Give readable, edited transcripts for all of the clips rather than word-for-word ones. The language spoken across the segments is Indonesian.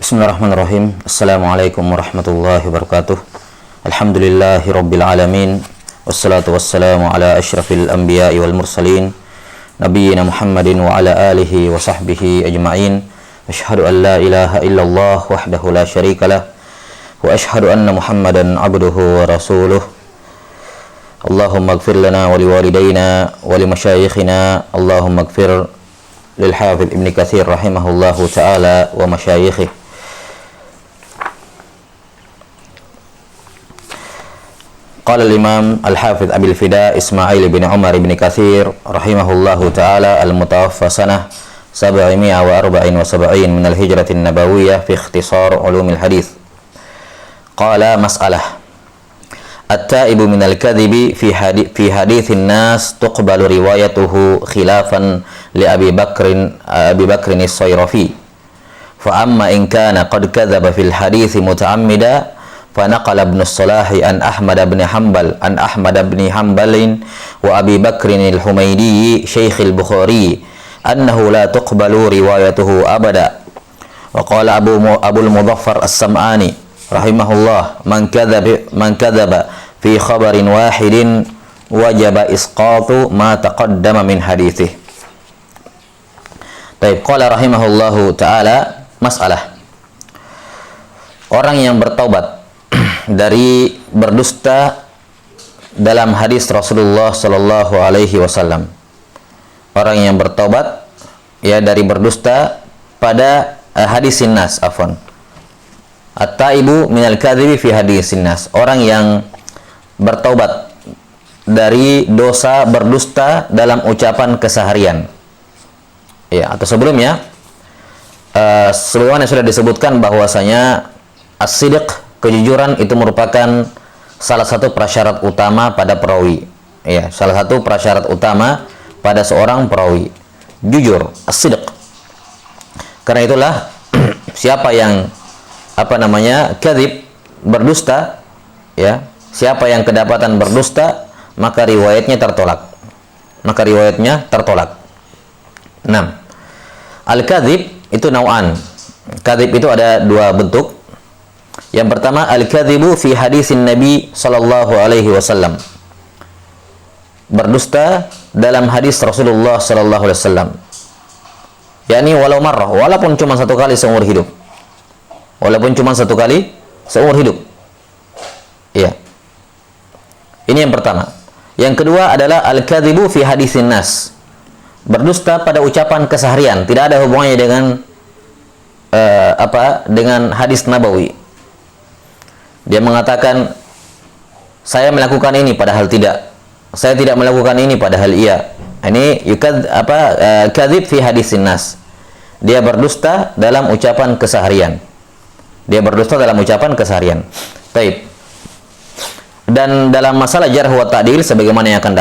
Bismillahirrahmanirrahim. Assalamualaikum warahmatullahi wabarakatuh. Alhamdulillahi rabbil alamin. Wassalatu wassalamu ala asyrafil anbiya'i wal mursalin nabiyyina Muhammadin wa ala alihi wa sahbihi ajma'in. Asyhadu an la ilaha illallah wahdahu la syarikalah wa asyhadu anna Muhammadan abduhu wa rasuluh. Allahumma ighfir lana wa liwalidayna wa limasyayikhina. Allahumma ighfir lil Hafidz Ibnu Katsir rahimahullahu taala wa masyayikhihi. Qala al-Imam Al-Hafidz Abil Fida Ismail bin Umar bin Katsir rahimahullahu taala al-mutawaffa sanah 774 min al-hijratin nabawiyyah fi ikhtisar ulumil hadits. Qala mas'alah at-taibu min al-kadhibi fi haditsin nas tuqbalu riwayatuhu khilafan li Abi Bakrin as-Sayrafi fa amma in kana qad kadzaba fil hadits muta'ammida فنقل ابن الصلاح عن أحمد بن حنبل وأبي بكر الحميدي شيخ البخاري أنه لا تقبل روايته أبدا. وقال أبو المظفر السمعاني رحمه الله من كذب في خبر واحد وجب إسقاط ما تقدم من حديثه. طيب قال رحمه الله تعالى مسألة orang yang bertaubat dari berdusta dalam hadis Rasulullah Sallallahu Alaihi Wasallam. Orang yang bertobat ya dari berdusta pada hadis nas, afwan. At-taibu minal kadhibi fi hadis nas. Orang yang bertobat dari dosa berdusta dalam ucapan keseharian. Ya, atau sebelumnya sebagaimana sudah disebutkan bahwasanya as-sidq, kejujuran itu merupakan salah satu prasyarat utama pada perawi. Ya, salah satu prasyarat utama pada seorang perawi. Jujur, as-sidq. Karena itulah siapa yang kadzib, berdusta, ya, siapa yang kedapatan berdusta, maka riwayatnya tertolak. Nah, al-kadzib itu nau'an. Kadzib itu ada dua bentuk. Yang pertama, al-kadzibu fi hadisin Nabi sallallahu alaihi wasallam. Berdusta dalam hadis Rasulullah sallallahu alaihi wasallam. Yakni walau marrah, walaupun cuma satu kali seumur hidup. Iya. Ini yang pertama. Yang kedua adalah al-kadzibu fi hadisin nas. Berdusta pada ucapan keseharian, tidak ada hubungannya dengan dengan hadis nabawi. Dia mengatakan saya melakukan ini padahal tidak. Saya tidak melakukan ini padahal iya. Ini kadzib fi hadisin nas. Dia berdusta dalam ucapan keseharian. Baik. Dan dalam masalah jarh wa ta'dil sebagaimana yang akan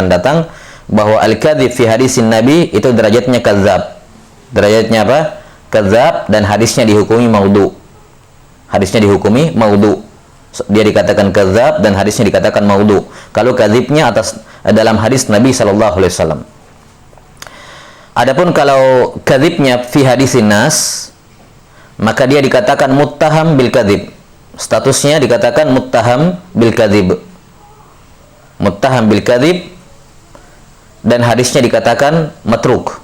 datang, bahwa al-kadzib fi hadisin nabi itu derajatnya kadzab. Derajatnya apa? Kadzab, dan hadisnya dihukumi maudhu. Dia dikatakan kadzab dan hadisnya dikatakan maudhu. Kalau kadzibnya dalam hadis Nabi sallallahu alaihi wasallam. Adapun kalau kadzibnya fi hadisin nas, maka dia dikatakan muttaham bil kadzib. Statusnya dikatakan muttaham bil kadzib. Dan hadisnya dikatakan matruk.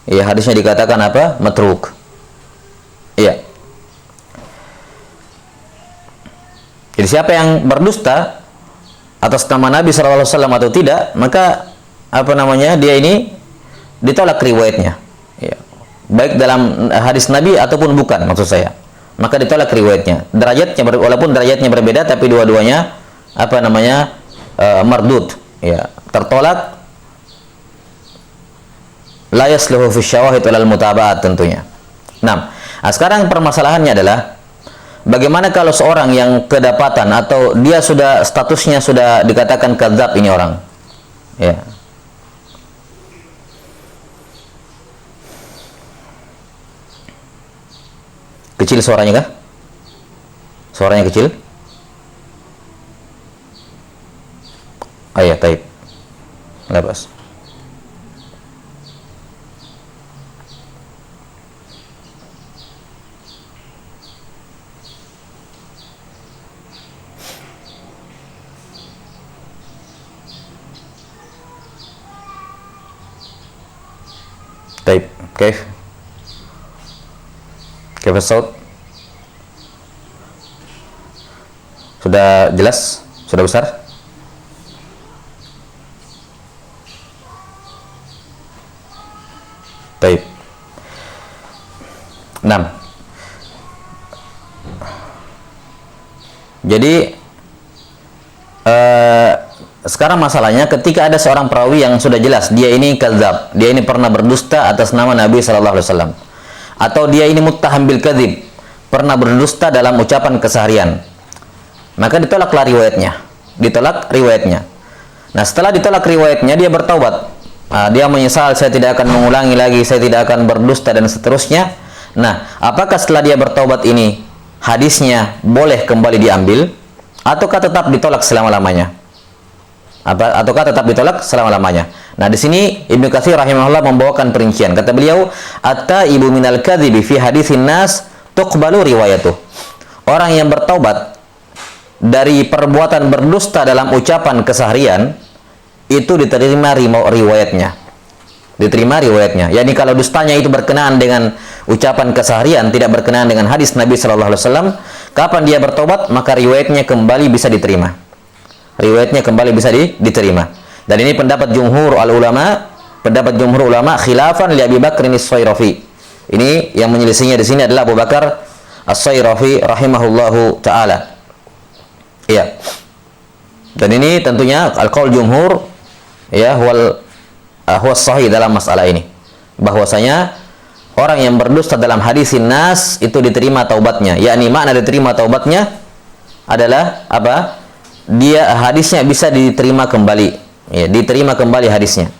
Ya, hadisnya dikatakan apa? Matruk. Iya. Jadi siapa yang berdusta atas nama Nabi sallallahu alaihi wasallam atau tidak, maka dia ini ditolak riwayatnya. Ya. Baik dalam hadis Nabi ataupun bukan, maksud saya. Maka ditolak riwayatnya. Walaupun derajatnya berbeda, tapi dua-duanya mardud, ya, tertolak. La yasluhu fi syawahid wal mutaba'at tentunya. Nah, sekarang permasalahannya adalah bagaimana kalau seorang yang kedapatan atau dia statusnya sudah dikatakan kadzab ini orang. Ya. Kecil suaranya kah? Suaranya kecil? Oh ya, taib. Lepas. Baik, Kaif Saud? Sudah jelas? Sudah besar? Baik. 6. Jadi sekarang masalahnya ketika ada seorang perawi yang sudah jelas dia ini kadzab, dia ini pernah berdusta atas nama Nabi sallallahu alaihi wasallam, atau dia ini muttaham bil kadzib, pernah berdusta dalam ucapan keseharian, maka ditolaklah riwayatnya. Ditolak riwayatnya. Nah, setelah ditolak riwayatnya dia bertaubat. Dia menyesal, saya tidak akan mengulangi lagi, saya tidak akan berdusta dan seterusnya. Nah, apakah setelah dia bertaubat ini hadisnya boleh kembali diambil ataukah tetap ditolak selama-lamanya? Ataukah tetap ditolak selama-lamanya? Nah, di sini Ibnu Katsir rahimahullah membawakan perincian. Kata beliau, "At-taibu minal kadzibi fi haditsin nas tuqbalu riwayatuh." Orang yang bertaubat dari perbuatan berdusta dalam ucapan keseharian itu diterima riwayatnya. Diterima riwayatnya. Yani kalau dustanya itu berkenaan dengan ucapan keseharian, tidak berkenaan dengan hadis Nabi sallallahu alaihi wasallam, kapan dia bertobat, maka riwayatnya kembali bisa diterima. Riwayatnya kembali bisa diterima. Dan ini pendapat jumhur ulama, khilafan li Abi Bakr as-Sayrafi. Ini yang menyelisihinya di sini adalah Abu Bakar as-Sayrafi rahimahullahu taala. Iya. Dan ini tentunya al-qaul jumhur ya huwa sahih dalam masalah ini. Bahwasanya orang yang berdusta dalam hadisin nas itu diterima taubatnya. Yakni makna diterima taubatnya adalah apa? Dia hadisnya bisa diterima kembali, ya, diterima kembali hadisnya.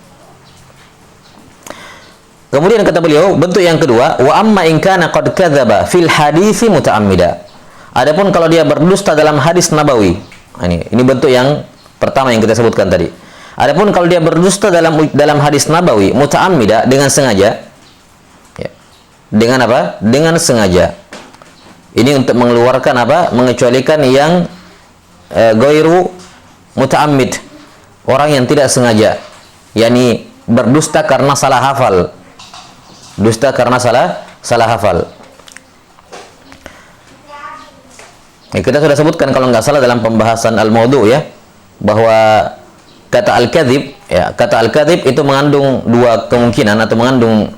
Kemudian kata beliau, bentuk yang kedua, wa amma in kana qad kadzaba fil hadisi muta'ammida. Adapun kalau dia berdusta dalam hadis nabawi, ini bentuk yang pertama yang kita sebutkan tadi. Adapun kalau dia berdusta dalam hadis nabawi muta'ammida, dengan sengaja, ya, dengan apa? Dengan sengaja. Ini untuk mengeluarkan apa? Mengecualikan yang ghairu muta'ammid, orang yang tidak sengaja, yakni berdusta karena salah hafal. Dusta karena salah hafal. Kita sudah sebutkan kalau nggak salah dalam pembahasan al-maudhu ya, bahwa kata al-kadzib, ya, kata al-kadzib itu mengandung dua kemungkinan atau mengandung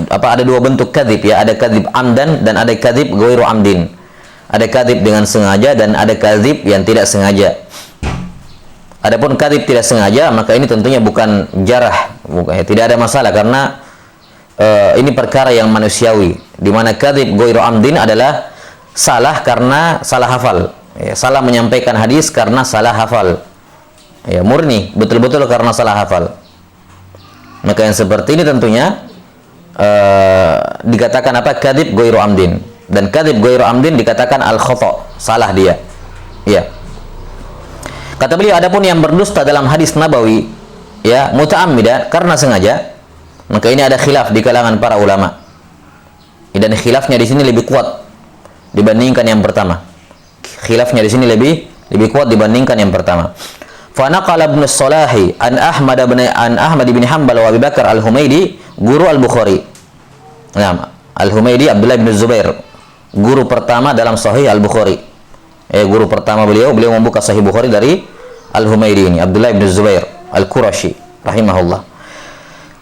ada dua bentuk kadzib ya, ada kadzib amdan dan ada kadzib ghairu amdin. Ada kadzib dengan sengaja dan ada kadzib yang tidak sengaja. Adapun kadzib tidak sengaja, maka ini tentunya bukan jarah, tidak ada masalah karena ini perkara yang manusiawi, di mana kadzib ghairu amdin adalah salah karena salah hafal, ya, salah menyampaikan hadis karena salah hafal, ya, murni betul-betul karena salah hafal. Maka yang seperti ini tentunya dikatakan apa? Kadzib ghairu amdin. Dan kadzib ghairu amdin dikatakan al-khata', salah dia. Ya. Kata beliau, adapun yang berdusta dalam hadis nabawi ya muta'ammida, karena sengaja, maka ini ada khilaf di kalangan para ulama. Dan khilafnya di sini lebih kuat dibandingkan yang pertama. Khilafnya di sini lebih kuat dibandingkan yang pertama. Fa naqala Ibnu Salahi an Ahmad bin Hanbal wa Abi Bakar al-Humaidi guru al-Bukhari. Nah, al-Humaidi Abdullah bin Zubair, guru pertama dalam Sahih Al-Bukhari. Guru pertama beliau membuka Sahih Bukhari dari Al-Humaidi ini, Abdullah bin Zubair Al-Qurashi rahimahullah.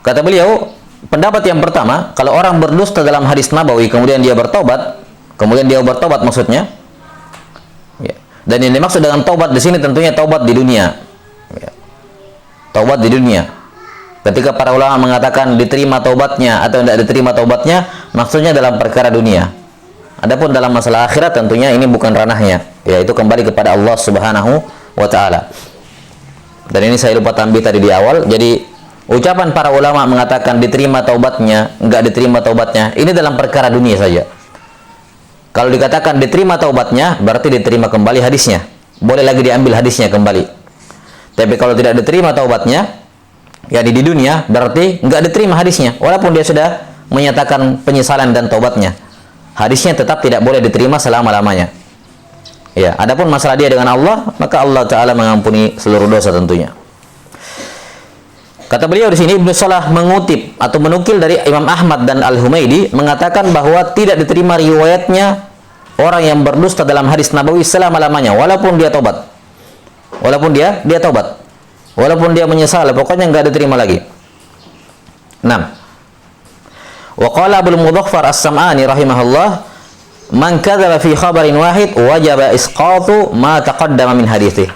Kata beliau, pendapat yang pertama, kalau orang berdusta dalam hadis nabawi kemudian dia bertobat maksudnya, ya. Dan yang dimaksud dengan taubat di sini tentunya taubat di dunia, ya. Taubat di dunia. Ketika para ulama mengatakan diterima taubatnya atau tidak diterima taubatnya, maksudnya dalam perkara dunia. Adapun dalam masalah akhirat tentunya ini bukan ranahnya, yaitu kembali kepada Allah Subhanahu wa taala. Dan ini saya lupa tambah tadi di awal. Jadi ucapan para ulama mengatakan diterima taubatnya, enggak diterima taubatnya, ini dalam perkara dunia saja. Kalau dikatakan diterima taubatnya, berarti diterima kembali hadisnya. Boleh lagi diambil hadisnya kembali. Tapi kalau tidak diterima taubatnya, ya di dunia, berarti enggak diterima hadisnya. Walaupun dia sudah menyatakan penyesalan dan taubatnya, hadisnya tetap tidak boleh diterima selama-lamanya. Ya, adapun masalah dia dengan Allah, maka Allah Ta'ala mengampuni seluruh dosa tentunya. Kata beliau di sini, Ibnu Salah mengutip atau menukil dari Imam Ahmad dan Al-Humaidi mengatakan bahwa tidak diterima riwayatnya orang yang berdusta dalam hadis nabawi selama-lamanya, walaupun dia tobat. Walaupun dia tobat. Walaupun dia menyesal, pokoknya enggak diterima lagi. 6. Wa qala Abdul Mudhaffar As-Sam'ani rahimahullah, man kadzaba fi khabarin wahid wajaba isqatu ma taqaddama min haditsih.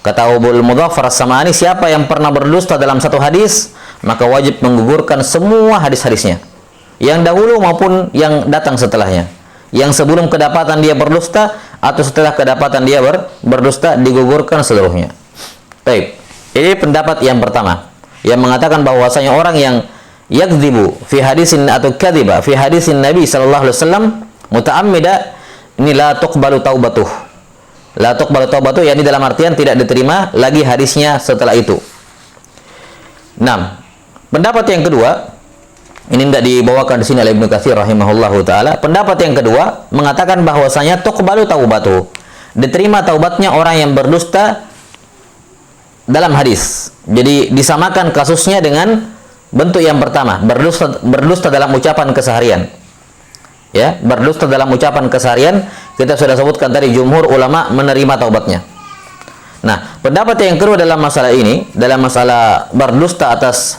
Kata Abdul Mudhaffar As-Sam'ani, siapa yang pernah berdusta dalam satu hadis, maka wajib menggugurkan semua hadis-hadisnya, yang dahulu maupun yang datang setelahnya. Yang sebelum kedapatan dia berdusta atau setelah kedapatan dia berdusta, digugurkan seluruhnya. Baik. Ini pendapat yang pertama, yang mengatakan bahwasanya orang yang yakdzibu fi hadisin atau kadziba fi hadisin Nabi sallallahu alaihi wasallam muta'ammida, ini la tuqbalu taubatuh. La tuqbalu taubatuh, yakni dalam artian tidak diterima lagi hadisnya setelah itu. 6. Pendapat yang kedua, ini tidak dibawakan di sini oleh Ibnu Katsir rahimahullahu taala. Pendapat yang kedua mengatakan bahwasanya tuqbalu taubatuh, diterima taubatnya orang yang berdusta dalam hadis. Jadi disamakan kasusnya dengan bentuk yang pertama, berdusta dalam ucapan keseharian. Ya, berdusta dalam ucapan keseharian, kita sudah sebutkan tadi jumhur ulama menerima taubatnya. Nah, pendapat yang kedua dalam masalah ini, dalam masalah berdusta atas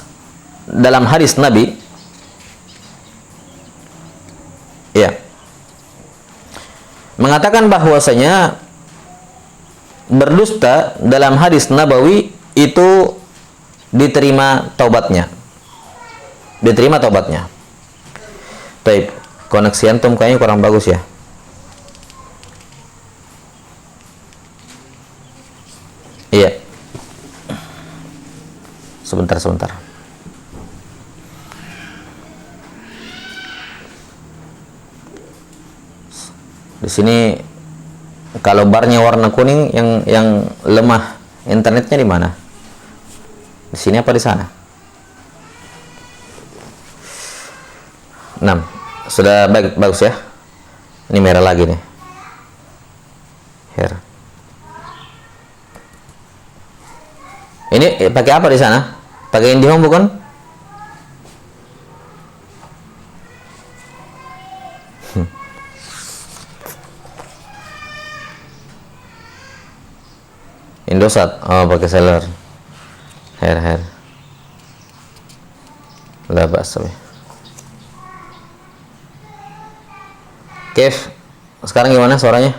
dalam hadis Nabi, ya, mengatakan bahwasanya berdusta dalam hadis nabawi itu diterima taubatnya. Diterima taubatnya. Baik, koneksi antum kayaknya kurang bagus ya. Iya. Sebentar. Di sini kalau barnya warna kuning, yang lemah internetnya di mana? Di sini apa di sana? 6. Sudah bagus ya. Ini merah lagi nih. Here. Ini pakai apa di sana? Pakai IndiHome bukan? Indosat. Oh, pakai seller. Here. La ba'sa. Kev, sekarang gimana suaranya?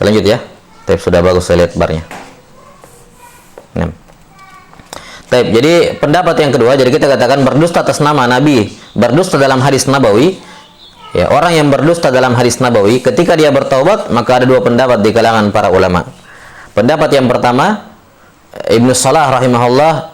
Lanjut ya. Tape sudah bagus, saya lihat barnya. Tape. Jadi pendapat yang kedua, jadi kita katakan berdusta atas nama Nabi, berdusta dalam hadis nabawi. Ya, orang yang berdusta dalam hadis nabawi, ketika dia bertaubat, maka ada dua pendapat di kalangan para ulama. Pendapat yang pertama, Ibnu Salah rahimahullah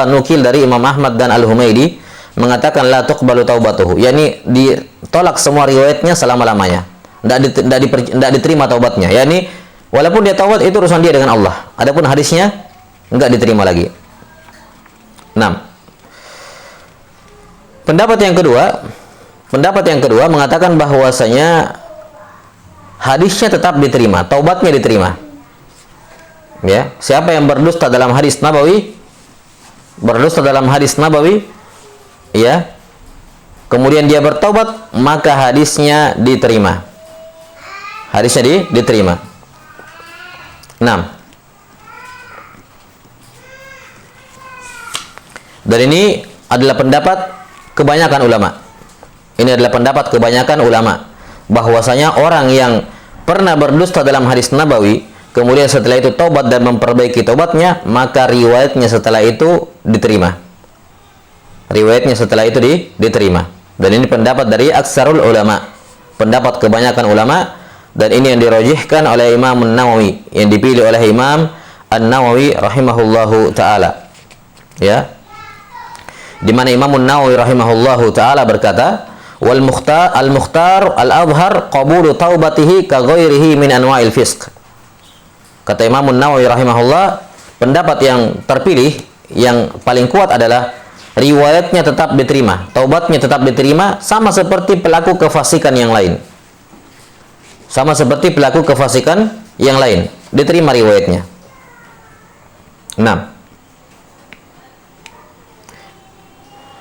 nukil dari Imam Ahmad dan Al-Humaidi mengatakan la tuqbalu taubatuhu, yakni ditolak semua riwayatnya selama-lamanya. Tidak diterima taubatnya, yakni walaupun dia taubat itu urusan dia dengan Allah, adapun hadisnya enggak diterima lagi. 6. Pendapat yang kedua mengatakan bahwasanya hadisnya tetap diterima, taubatnya diterima. Ya, siapa yang berdusta dalam hadis nabawi, ya, kemudian dia bertaubat, maka hadisnya diterima. Diterima. 6. Dan ini adalah pendapat kebanyakan ulama. Bahwasanya orang yang pernah berdusta dalam hadis nabawi, kemudian setelah itu taubat dan memperbaiki taubatnya, maka riwayatnya setelah itu diterima. Diterima. Dan ini pendapat dari aksarul ulama, pendapat kebanyakan ulama, dan ini yang dirajihkan oleh Imam An-Nawawi, yang dipilih oleh Imam An-Nawawi rahimahullahu taala. Ya. Di mana Imam An-Nawawi rahimahullahu taala berkata, wal mukhtar al-azhar qabulu taubatihi ka ghairihi min anwa'il fisq. Kata Imam An-Nawawi rahimahullah, pendapat yang terpilih yang paling kuat adalah riwayatnya tetap diterima, taubatnya tetap diterima, sama seperti pelaku kefasikan yang lain. yang lain, diterima riwayatnya. 6.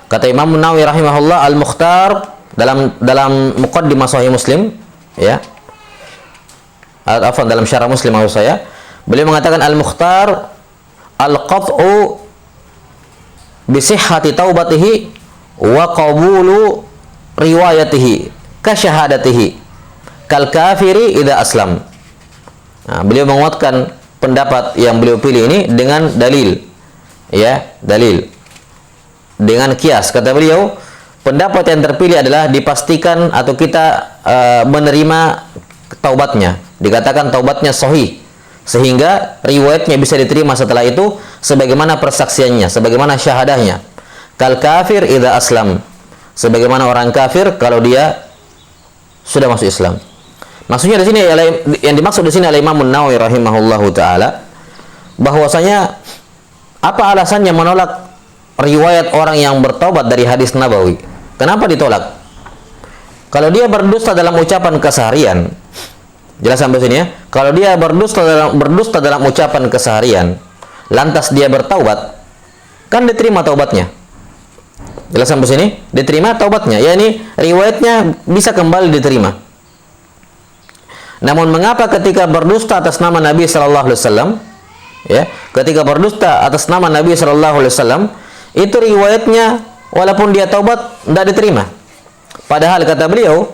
Kata Imam Nawawi rahimahullah, Al-Mukhtar dalam Muqaddimah Sahih Muslim, ya. Dalam Syarah Muslim maksud saya, beliau mengatakan Al-Mukhtar al-qat'u bi sihhati taubatihi wa qabulu riwayatihi ka syahadatihi kal kafiri idza aslam. Nah, beliau menguatkan pendapat yang beliau pilih ini dengan dalil, ya, dalil dengan kias. Kata beliau, pendapat yang terpilih adalah dipastikan atau kita menerima taubatnya, dikatakan taubatnya sahih, sehingga riwayatnya bisa diterima setelah itu sebagaimana persaksiannya, sebagaimana syahadahnya. Kal kafir idza aslam, sebagaimana orang kafir kalau dia sudah masuk Islam. Maksudnya di sini, yang dimaksud di sini oleh Imam Nawawi rahimahullahu taala, bahwasanya apa alasannya menolak riwayat orang yang bertobat dari hadis Nabawi? Kenapa ditolak? Kalau dia berdusta dalam ucapan keseharian, jelas sampai sini ya. Kalau dia berdusta dalam ucapan keseharian, lantas dia bertaubat, kan diterima taubatnya. Jelas sampai sini? Diterima taubatnya. Yani riwayatnya bisa kembali diterima. Namun mengapa ketika berdusta atas nama Nabi sallallahu alaihi wasallam, ya, ketika berdusta atas nama Nabi sallallahu alaihi wasallam, itu riwayatnya walaupun dia taubat tidak diterima. Padahal kata beliau,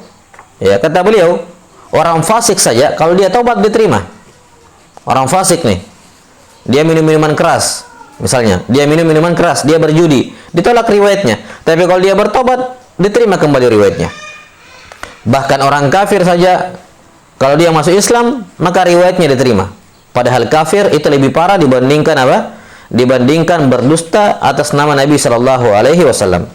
ya, kata beliau, orang fasik saja kalau dia taubat diterima. Orang fasik nih, dia minum minuman keras, misalnya, dia minum minuman keras, dia berjudi, ditolak riwayatnya. Tapi kalau dia bertobat, diterima kembali riwayatnya. Bahkan orang kafir saja, kalau dia masuk Islam, maka riwayatnya diterima. Padahal kafir itu lebih parah dibandingkan apa? Dibandingkan berdusta atas nama Nabi Shallallahu Alaihi Wasallam.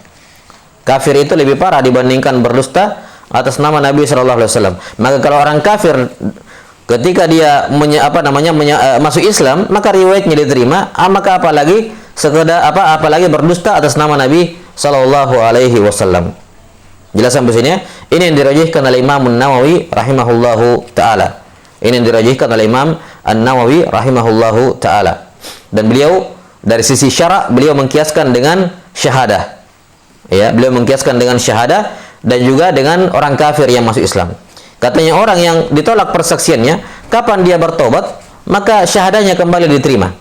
Kafir itu lebih parah dibandingkan berdusta atas nama Nabi Shallallahu Alaihi Wasallam. Maka kalau orang kafir ketika dia masuk Islam, maka riwayatnya diterima. Maka apalagi apalagi berdusta atas nama Nabi Shallallahu Alaihi Wasallam. Jelas sampai sini ya? Ini yang dirajihkan oleh Imam Nawawi rahimahullahu taala. Ini yang dirajihkan oleh Imam An-Nawawi rahimahullahu taala. Dan beliau dari sisi syarak beliau mengkiaskan dengan syahadah. Ya, beliau mengkiaskan dengan syahadah dan juga dengan orang kafir yang masuk Islam. Katanya orang yang ditolak persaksiannya, kapan dia bertobat, maka syahadahnya kembali diterima.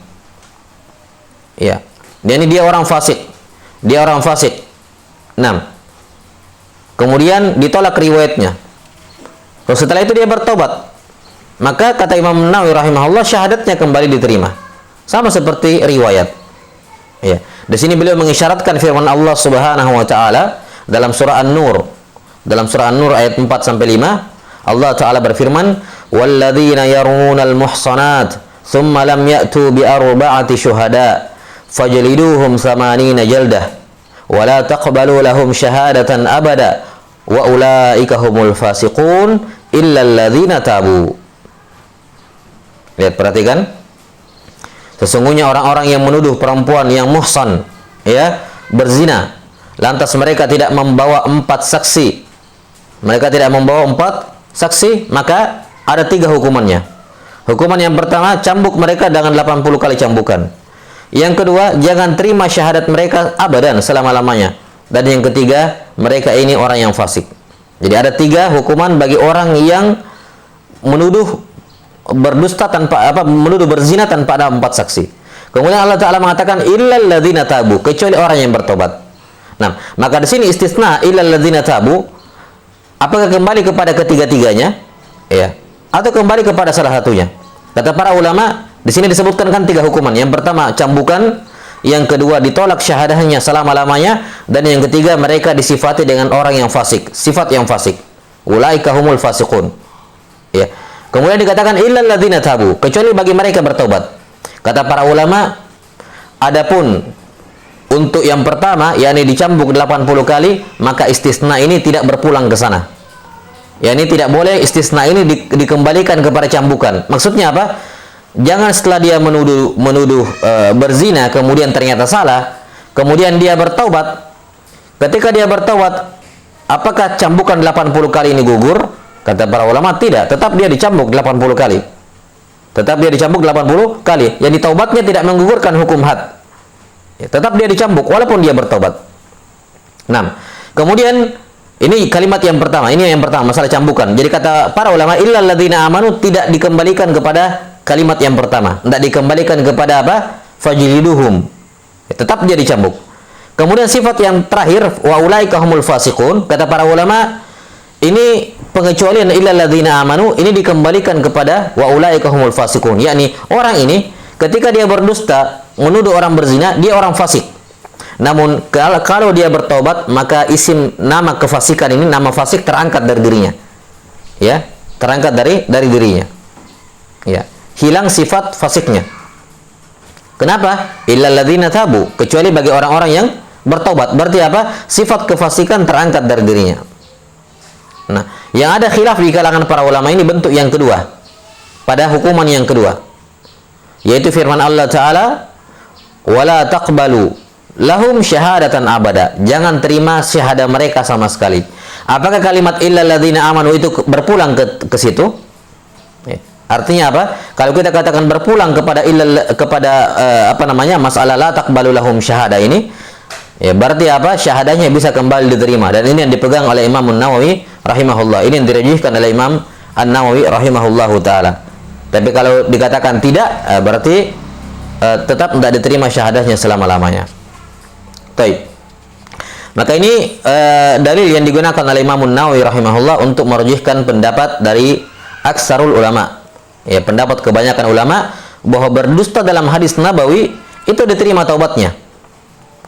Ya. Dan dia orang fasik. Dia orang fasik. 6. Kemudian ditolak riwayatnya. Terus setelah itu dia bertobat, maka kata Imam Nawawi rahimahullah, syahadatnya kembali diterima. Sama seperti riwayat. Ya. Di sini beliau mengisyaratkan firman Allah Subhanahu wa taala dalam surah An-Nur. Dalam surah An-Nur ayat 4 sampai 5, Allah taala berfirman, "Walladzina yarmunal muhsanat tsumma lam ya'tu bi arba'ati syuhada fajliduhum 80 jaldah wa la taqbalu lahum syahadatan abada wa ulaika humul fasiqun illa alladzina tabu." Lihat, perhatikan. Sesungguhnya orang-orang yang menuduh perempuan yang muhsan, ya, berzina, lantas mereka tidak membawa 4 saksi. Mereka tidak membawa 4 saksi, maka ada 3 hukumannya. Hukuman yang pertama, cambuk mereka dengan 80 kali cambukan. Yang kedua, jangan terima syahadat mereka abadan, selama-lamanya. Dan yang ketiga, mereka ini orang yang fasik. Jadi ada 3 hukuman bagi orang yang menuduh berdusta menuduh berzina tanpa ada 4 saksi. Kemudian Allah Ta'ala mengatakan illal ladzina tabu, kecuali orang yang bertobat. Nah, maka di sini istisna illal ladzina tabu, apakah kembali kepada ketiga-tiganya, ya, atau kembali kepada salah satunya? Kata para ulama, di sini disebutkan kan 3 hukuman. Yang pertama cambukan, yang kedua ditolak syahadahnya selama-lamanya, dan yang ketiga mereka disifati dengan orang yang fasik, sifat yang fasik. Ulaika humul fasiqun. Ya. Kemudian dikatakan illal ladzina tabu, kecuali bagi mereka bertobat. Kata para ulama, adapun untuk yang pertama, yakni dicambuk 80 kali, maka istisna ini tidak berpulang ke sana. Yakni tidak boleh istisna ini dikembalikan kepada cambukan. Maksudnya apa? Jangan setelah dia menuduh berzina kemudian ternyata salah, kemudian dia bertaubat. Ketika dia bertaubat, apakah cambukan 80 kali ini gugur? Kata para ulama tidak, tetap dia dicambuk 80 kali. Tetap dia dicambuk 80 kali. Yang taubatnya tidak menggugurkan hukum had. Ya, tetap dia dicambuk walaupun dia bertobat. 6. Kemudian ini kalimat yang pertama, ini yang pertama masalah cambukan. Jadi kata para ulama illal ladzina amanu tidak dikembalikan kepada kalimat yang pertama. Tidak dikembalikan kepada apa? Fajliduhum. Ya, tetap dia dicambuk. Kemudian sifat yang terakhir wa ulaika humul fasiqun, kata para ulama ini pengecualian illal ladzina amanu ini dikembalikan kepada wa ulaika humul fasiqun, yakni orang ini ketika dia berdusta menuduh orang berzina, dia orang fasik. Namun kalau dia bertobat, maka isim nama kefasikan ini, nama fasik terangkat dari dirinya. Ya, terangkat dari dirinya. Ya, hilang sifat fasiknya. Kenapa? Illal ladzina tabu, kecuali bagi orang-orang yang bertobat. Berarti apa? Sifat kefasikan terangkat dari dirinya. Nah, yang ada khilaf di kalangan para ulama ini bentuk yang kedua. Pada hukuman yang kedua. Yaitu firman Allah Ta'ala, wala taqbalu lahum syahadatan abada. Jangan terima syahadah mereka sama sekali. Apakah kalimat illal ladzina amanu itu berpulang ke situ? Artinya apa? Kalau kita katakan berpulang kepada masalah la taqbalu lahum syahadah ini, ya berarti apa? Syahadahnya bisa kembali diterima, dan ini yang dipegang oleh Imam An-Nawawi rahimahullah. Ini yang dirajihkan oleh Imam An-Nawawi rahimahullahu taala. Tapi kalau dikatakan tidak, berarti tetap tidak diterima syahadahnya selama-lamanya. Baik. Maka ini dalil yang digunakan oleh Imam An-Nawawi rahimahullah untuk merujihkan pendapat dari aksarul ulama. Ya, pendapat kebanyakan ulama bahwa berdusta dalam hadis nabawi itu diterima taubatnya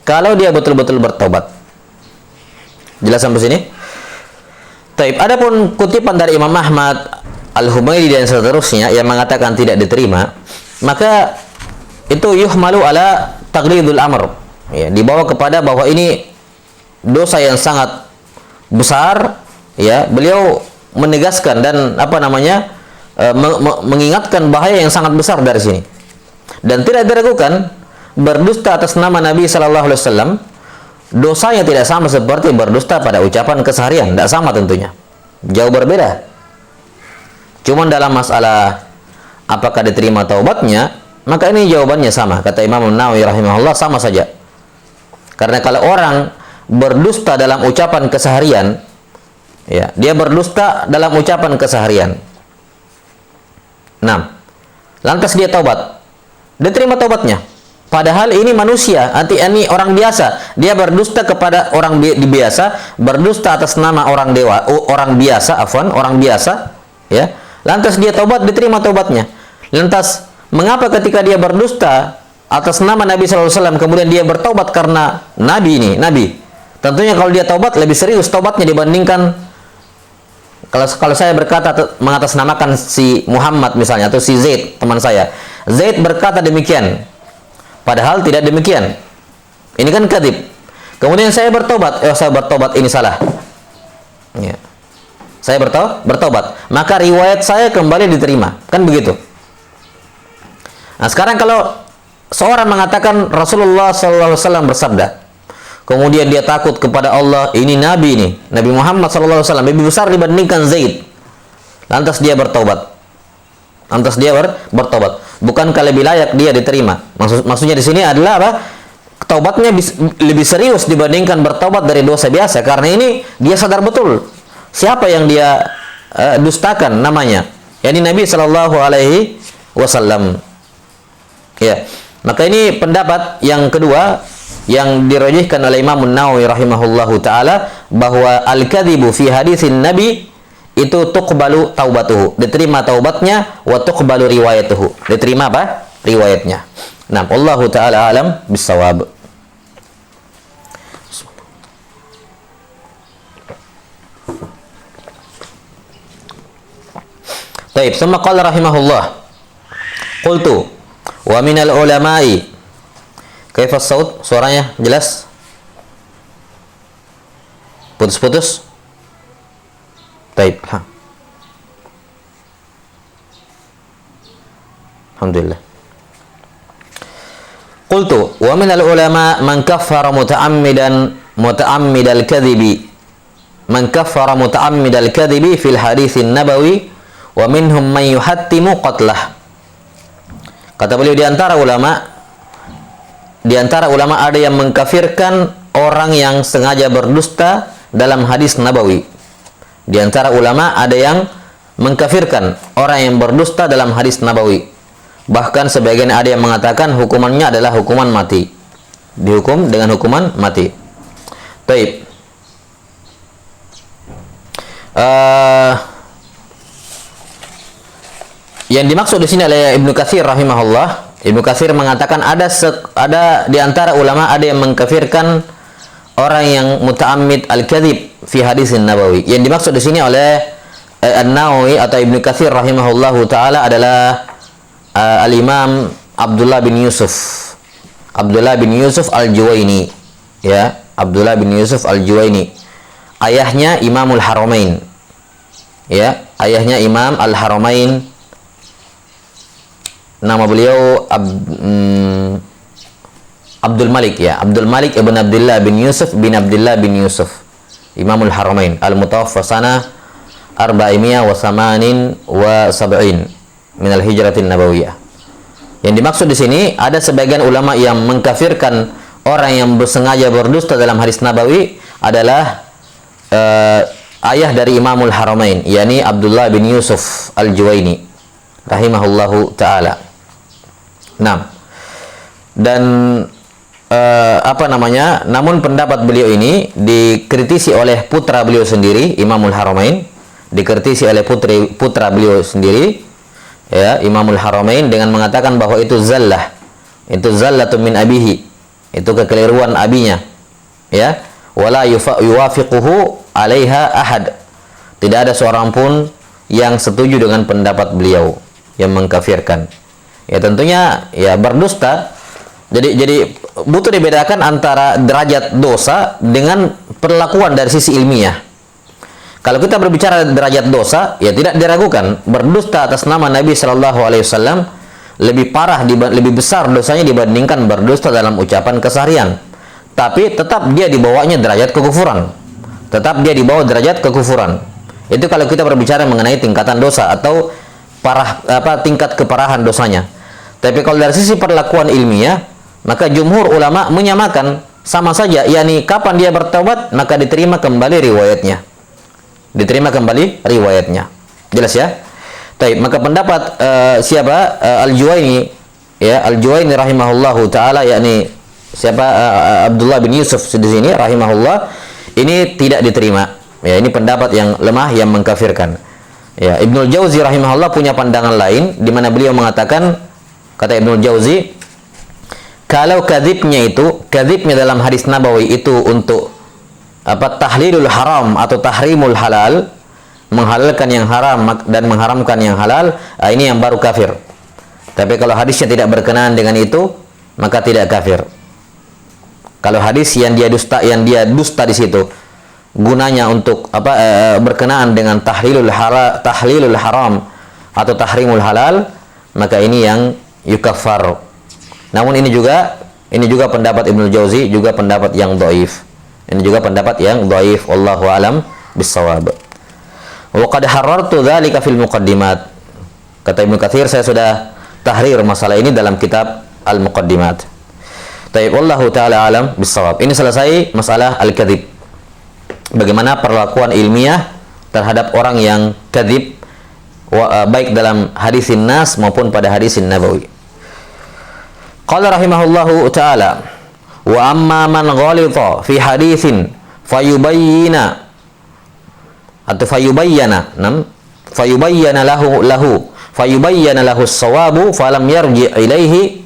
kalau dia betul-betul bertobat. Jelas sampai sini? Taib. Adapun kutipan dari Imam Ahmad, Al-Humaidi dan seterusnya yang mengatakan tidak diterima, maka itu yuhmalu ala taghlidul amr. Ya, dibawa kepada bahwa ini dosa yang sangat besar. Ya, beliau menegaskan dan mengingatkan bahaya yang sangat besar dari sini. Dan tidak diragukan berdusta atas nama Nabi sallallahu alaihi wasallam dosanya tidak sama seperti berdusta pada ucapan keseharian, tidak sama tentunya. Jauh berbeda. Cuman dalam masalah apakah diterima taubatnya, maka ini jawabannya sama. Kata Imam An-Nawawi rahimahullah, sama saja. Karena kalau orang berdusta dalam ucapan keseharian, ya, dia berdusta dalam ucapan keseharian. 6. Lantas dia taubat. Dia terima taubatnya. Padahal ini manusia, ini orang biasa. Dia berdusta kepada orang biasa, berdusta atas nama orang biasa, ya. Lantas dia taubat, diterima taubatnya. Lantas mengapa ketika dia berdusta atas nama Nabi sallallahu alaihi wasallam kemudian dia bertaubat karena nabi? Tentunya kalau dia taubat lebih serius taubatnya dibandingkan kalau saya berkata mengatasnamakan si Muhammad misalnya, atau si Zaid teman saya. Zaid berkata demikian, padahal tidak demikian. Ini kan kadzib. Kemudian saya bertobat, saya bertobat ini salah. Ya. Saya bertobat, maka riwayat saya kembali diterima. Kan begitu. Nah, sekarang kalau seorang mengatakan Rasulullah SAW bersabda, kemudian dia takut kepada Allah, ini Nabi ini, Nabi Muhammad SAW lebih besar dibandingkan Zaid. Lantas dia bertobat. Bukankah lebih layak dia diterima? Maksudnya di sini adalah apa? Taubatnya lebih serius dibandingkan bertobat dari dosa biasa, karena ini dia sadar betul siapa yang dia dustakan namanya, yakni Nabi sallallahu alaihi wasallam. Ya. Maka ini pendapat yang kedua yang dirajihkan oleh Imam An-Nawawi rahimahullahu taala, bahwa al-kadzibu fi hadisin Nabi itu tuqbalu taubatuhu, diterima taubatnya, wa tuqbalu riwayatuhu, diterima apa? Riwayatnya. Nah, wallahu taala alam bisawab. Baik, summa qala rahimahullah, qultu wa minal ulama'i kaifa as-saut, suaranya jelas? Putus-putus? Baik. Alhamdulillah. Qultu wa minal ulama man kaffara muta'ammidal kadhibi fil haditsin nabawi wa minhum man yuhattimu qatlah. Kata beliau, di antara ulama ada yang mengkafirkan orang yang sengaja berdusta dalam hadis nabawi. Di antara ulama ada yang mengkafirkan orang yang berdusta dalam hadis nabawi. Bahkan sebagian ada yang mengatakan hukumannya adalah hukuman mati. Dihukum dengan hukuman mati. Baik. Yang dimaksud di sini oleh Ibnu Katsir rahimahullah, Ibnu Katsir mengatakan ada di antara ulama ada yang mengkafirkan orang yang muta'ammid al-kadzib fi hadisin nabawi. Yang dimaksud di sini oleh An-Nawawi atau Ibnu Katsir rahimahullahu taala adalah al-Imam Abdullah bin Yusuf. Abdullah bin Yusuf al-Juwaini. Ya, Abdullah bin Yusuf al-Juwaini. Ayahnya Imamul Haramain. Ya, ayahnya Imam Al-Haramain. Nama beliau Abdul Malik, ya, Abdul Malik ibn Abdullah bin Yusuf bin Abdullah bin Yusuf, Imamul Haramain, al-mutawaffa sanah 478 min al-hijratin nabawiyah. Yang dimaksud di sini ada sebagian ulama yang mengkafirkan orang yang bersengaja berdusta dalam hadis nabawi adalah ayah dari Imamul Haramain, yakni Abdullah bin Yusuf al-Juwaini rahimahullahu taala. Nah, dan namun pendapat beliau ini dikritisi oleh putra beliau sendiri, Imamul Haramain, dikritisi oleh putra beliau sendiri, ya, Imamul Haramain, dengan mengatakan bahwa itu zallah, itu zallatun min abihi, itu kekeliruan abinya, ya, wala yuwafiquhu alaiha ahad, tidak ada seorang pun yang setuju dengan pendapat beliau yang mengkafirkan. Ya, tentunya ya berdusta. Jadi butuh dibedakan antara derajat dosa dengan perlakuan dari sisi ilmiah. Kalau kita berbicara derajat dosa, ya tidak diragukan berdusta atas nama Nabi Shallallahu Alaihi Wasallam lebih parah, lebih besar dosanya dibandingkan berdusta dalam ucapan keseharian. Tapi tetap dia dibawanya derajat kekufuran. Tetap dia dibawa derajat kekufuran. Itu kalau kita berbicara mengenai tingkatan dosa atau tingkat keparahan dosanya. Tapi kalau dari sisi perlakuan ilmiah, maka jumhur ulama menyamakan sama saja, yakni kapan dia bertaubat maka diterima kembali riwayatnya. Diterima kembali riwayatnya. Jelas ya? Baik, maka pendapat Al-Juwaini, ya, Al-Juwaini rahimahullahu taala, yakni Abdullah bin Yusuf di sini rahimahullah, ini tidak diterima. Ya, ini pendapat yang lemah yang mengkafirkan. Ya, Ibnul Jauzi rahimahullah punya pandangan lain di mana beliau mengatakan, kata Ibnul Jauzi, kalau kadzibnya dalam hadis nabawi itu untuk tahlilul haram atau tahrimul halal, menghalalkan yang haram dan mengharamkan yang halal, ini yang baru kafir. Tapi kalau hadisnya tidak berkenaan dengan itu, maka tidak kafir. Kalau hadis yang dia dusta di situ gunanya untuk berkenaan dengan tahlilul haram atau tahrimul halal, maka ini yang yukaffar. Namun ini juga pendapat Ibnu Jauzi, juga pendapat yang dhaif. Ini juga pendapat yang dhaif, wallahu alam bissawab. Wa qad harartu dzalika fil muqaddimat. Kata Ibnu Katsir, saya sudah tahrir masalah ini dalam kitab Al-Muqaddimat. Baik, wallahu taala alam bissawab. Ini selesai masalah al-kadzib. Bagaimana perlakuan ilmiah terhadap orang yang kadzib, baik dalam hadisin nas maupun pada hadisin nabawi. Qala rahimahullahu ta'ala, wa amma man ghalita fi hadithin fayubayyana lahu as-sawabu falam yarji' ilaihi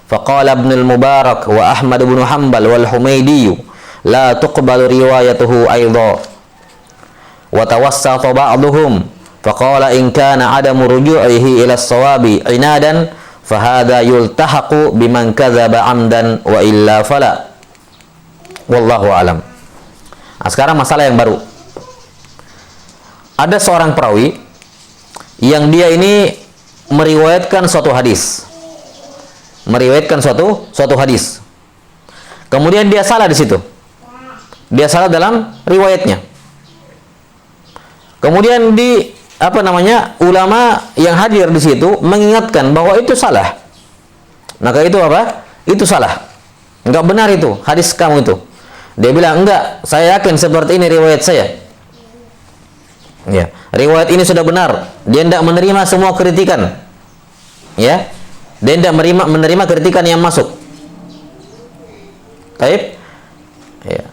faqala Ibn al-Mubarak wa Ahmad bin Hanbal wal Humaydi la tuqbalu riwayatuhu aidha wa tawassata ba'dhum faqala in kana adamu ruju'ihi ila as-sawabi inadan fahada yultahaqu biman kadzaba amdan wa illa fala. Wallahu alam. Nah, sekarang masalah yang baru. Ada seorang perawi yang dia ini meriwayatkan suatu hadis. Kemudian dia salah di situ. Dia salah dalam riwayatnya. Kemudian ulama yang hadir di situ mengingatkan bahwa itu salah. maka itu apa? Itu salah. Enggak benar itu hadis kamu itu. Dia bilang, enggak, saya yakin seperti ini riwayat saya. Ya, riwayat ini sudah benar. Dia tidak menerima semua kritikan. Ya, dia tidak menerima kritikan yang masuk. Baik. Ya.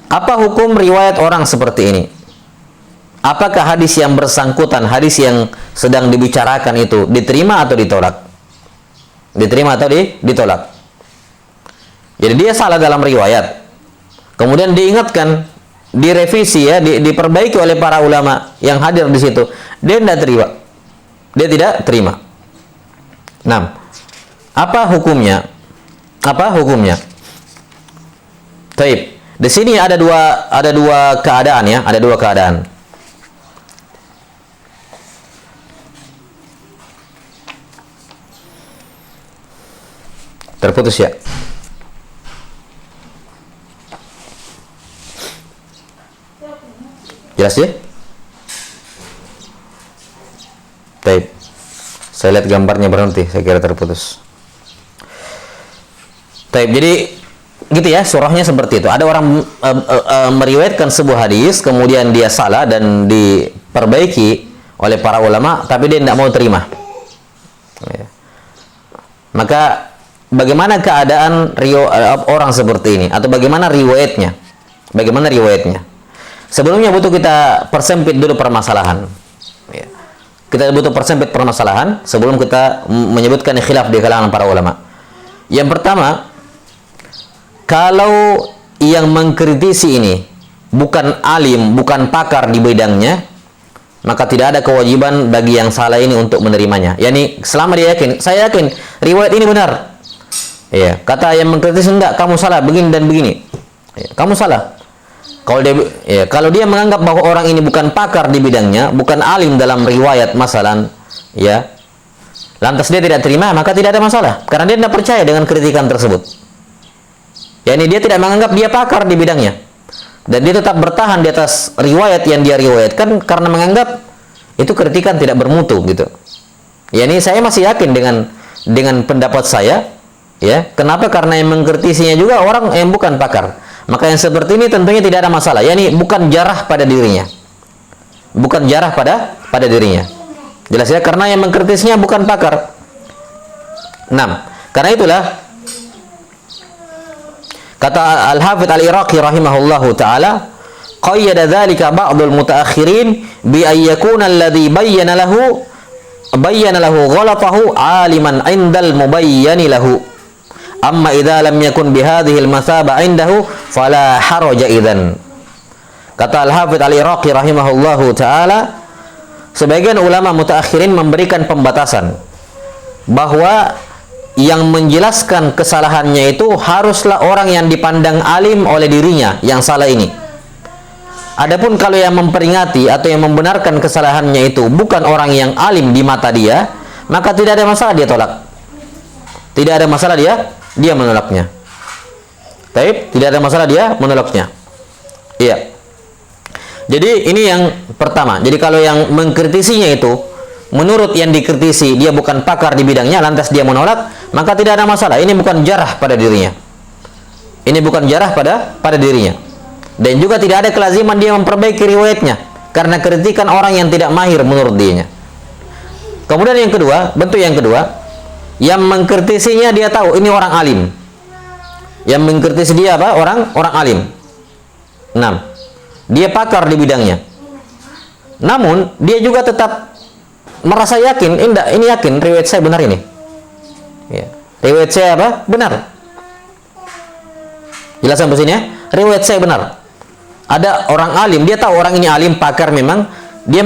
Apa hukum riwayat orang seperti ini? Apakah hadis yang bersangkutan, hadis yang sedang dibicarakan itu diterima atau ditolak? Diterima atau ditolak? Jadi dia salah dalam riwayat. Kemudian diingatkan, direvisi ya, diperbaiki oleh para ulama yang hadir di situ. Dia tidak terima. Dia tidak terima. Nah, apa hukumnya? Apa hukumnya? Taib. Di sini ada dua keadaan ya, ada dua keadaan. Terputus ya. Jelas ya? Baik. Saya lihat gambarnya berhenti, saya kira terputus. Baik, jadi gitu ya, surahnya seperti itu. Ada orang meriwayatkan sebuah hadis, kemudian dia salah dan diperbaiki oleh para ulama, tapi dia tidak mau terima. Ya. Maka bagaimana keadaan orang seperti ini, atau bagaimana riwayatnya? Bagaimana riwayatnya? Sebelumnya butuh kita persempit dulu permasalahan. Ya. Kita butuh persempit permasalahan sebelum kita menyebutkan khilaf di kalangan para ulama. Yang pertama, kalau yang mengkritisi ini bukan alim, bukan pakar di bidangnya, maka tidak ada kewajiban bagi yang salah ini untuk menerimanya. Yani selama dia yakin, saya yakin riwayat ini benar. Ya, kata yang mengkritisi, enggak, kamu salah begini dan begini. Ya, kamu salah. Kalau dia menganggap bahwa orang ini bukan pakar di bidangnya, bukan alim dalam riwayat masalan, ya, lantas dia tidak terima, maka tidak ada masalah, karena dia tidak percaya dengan kritikan tersebut. Yani dia tidak menganggap dia pakar di bidangnya, dan dia tetap bertahan di atas riwayat yang dia riwayatkan karena menganggap itu kritikan tidak bermutu gitu. Yani saya masih yakin dengan pendapat saya, ya. Kenapa? Karena yang mengkritisinya juga orang yang bukan pakar. Maka yang seperti ini tentunya tidak ada masalah. Yani bukan jarah pada dirinya. Bukan jarah pada dirinya. Jelas ya? Karena yang mengkritisnya bukan pakar. 6. Karena itulah kata Al-Hafidz Al-Iraqi rahimahullahu taala, qayyada dzalika ba'dul mutaakhirin bi ay yakuna alladhi bayyana lahu ghalatahu aliman 'indal mubayyani lahu. Amma idza lam yakun bihadhihi al-mathaba 'indahu fala haraja idzan. Kata Al-Hafidz Al-Iraqi rahimahullahu taala, sebagian ulama mutaakhirin memberikan pembatasan bahwa yang menjelaskan kesalahannya itu haruslah orang yang dipandang alim oleh dirinya yang salah ini. Adapun kalau yang memperingati atau yang membenarkan kesalahannya itu bukan orang yang alim di mata dia, maka tidak ada masalah dia tolak. Tidak ada masalah dia menolaknya. Baik, tidak ada masalah dia menolaknya. Iya. Jadi ini yang pertama. Jadi kalau yang mengkritisinya itu menurut yang dikritisi dia bukan pakar di bidangnya, lantas dia menolak, maka tidak ada masalah. Ini bukan jarah pada dirinya. Ini bukan jarah pada dirinya. Dan juga tidak ada kelaziman dia memperbaiki riwayatnya karena kritikan orang yang tidak mahir menurut dianya. Kemudian yang kedua, bentuk yang kedua, yang mengkritisinya dia tahu ini orang alim. Yang mengkritisi dia apa? Orang alim. 6. Dia pakar di bidangnya. Namun dia juga tetap merasa yakin, ini yakin riwayat saya benar ini. Ya. Riwayat saya apa? Benar. Jelas sampai sini ya? Riwayat saya benar. Ada orang alim, dia tahu orang ini alim, pakar memang, dia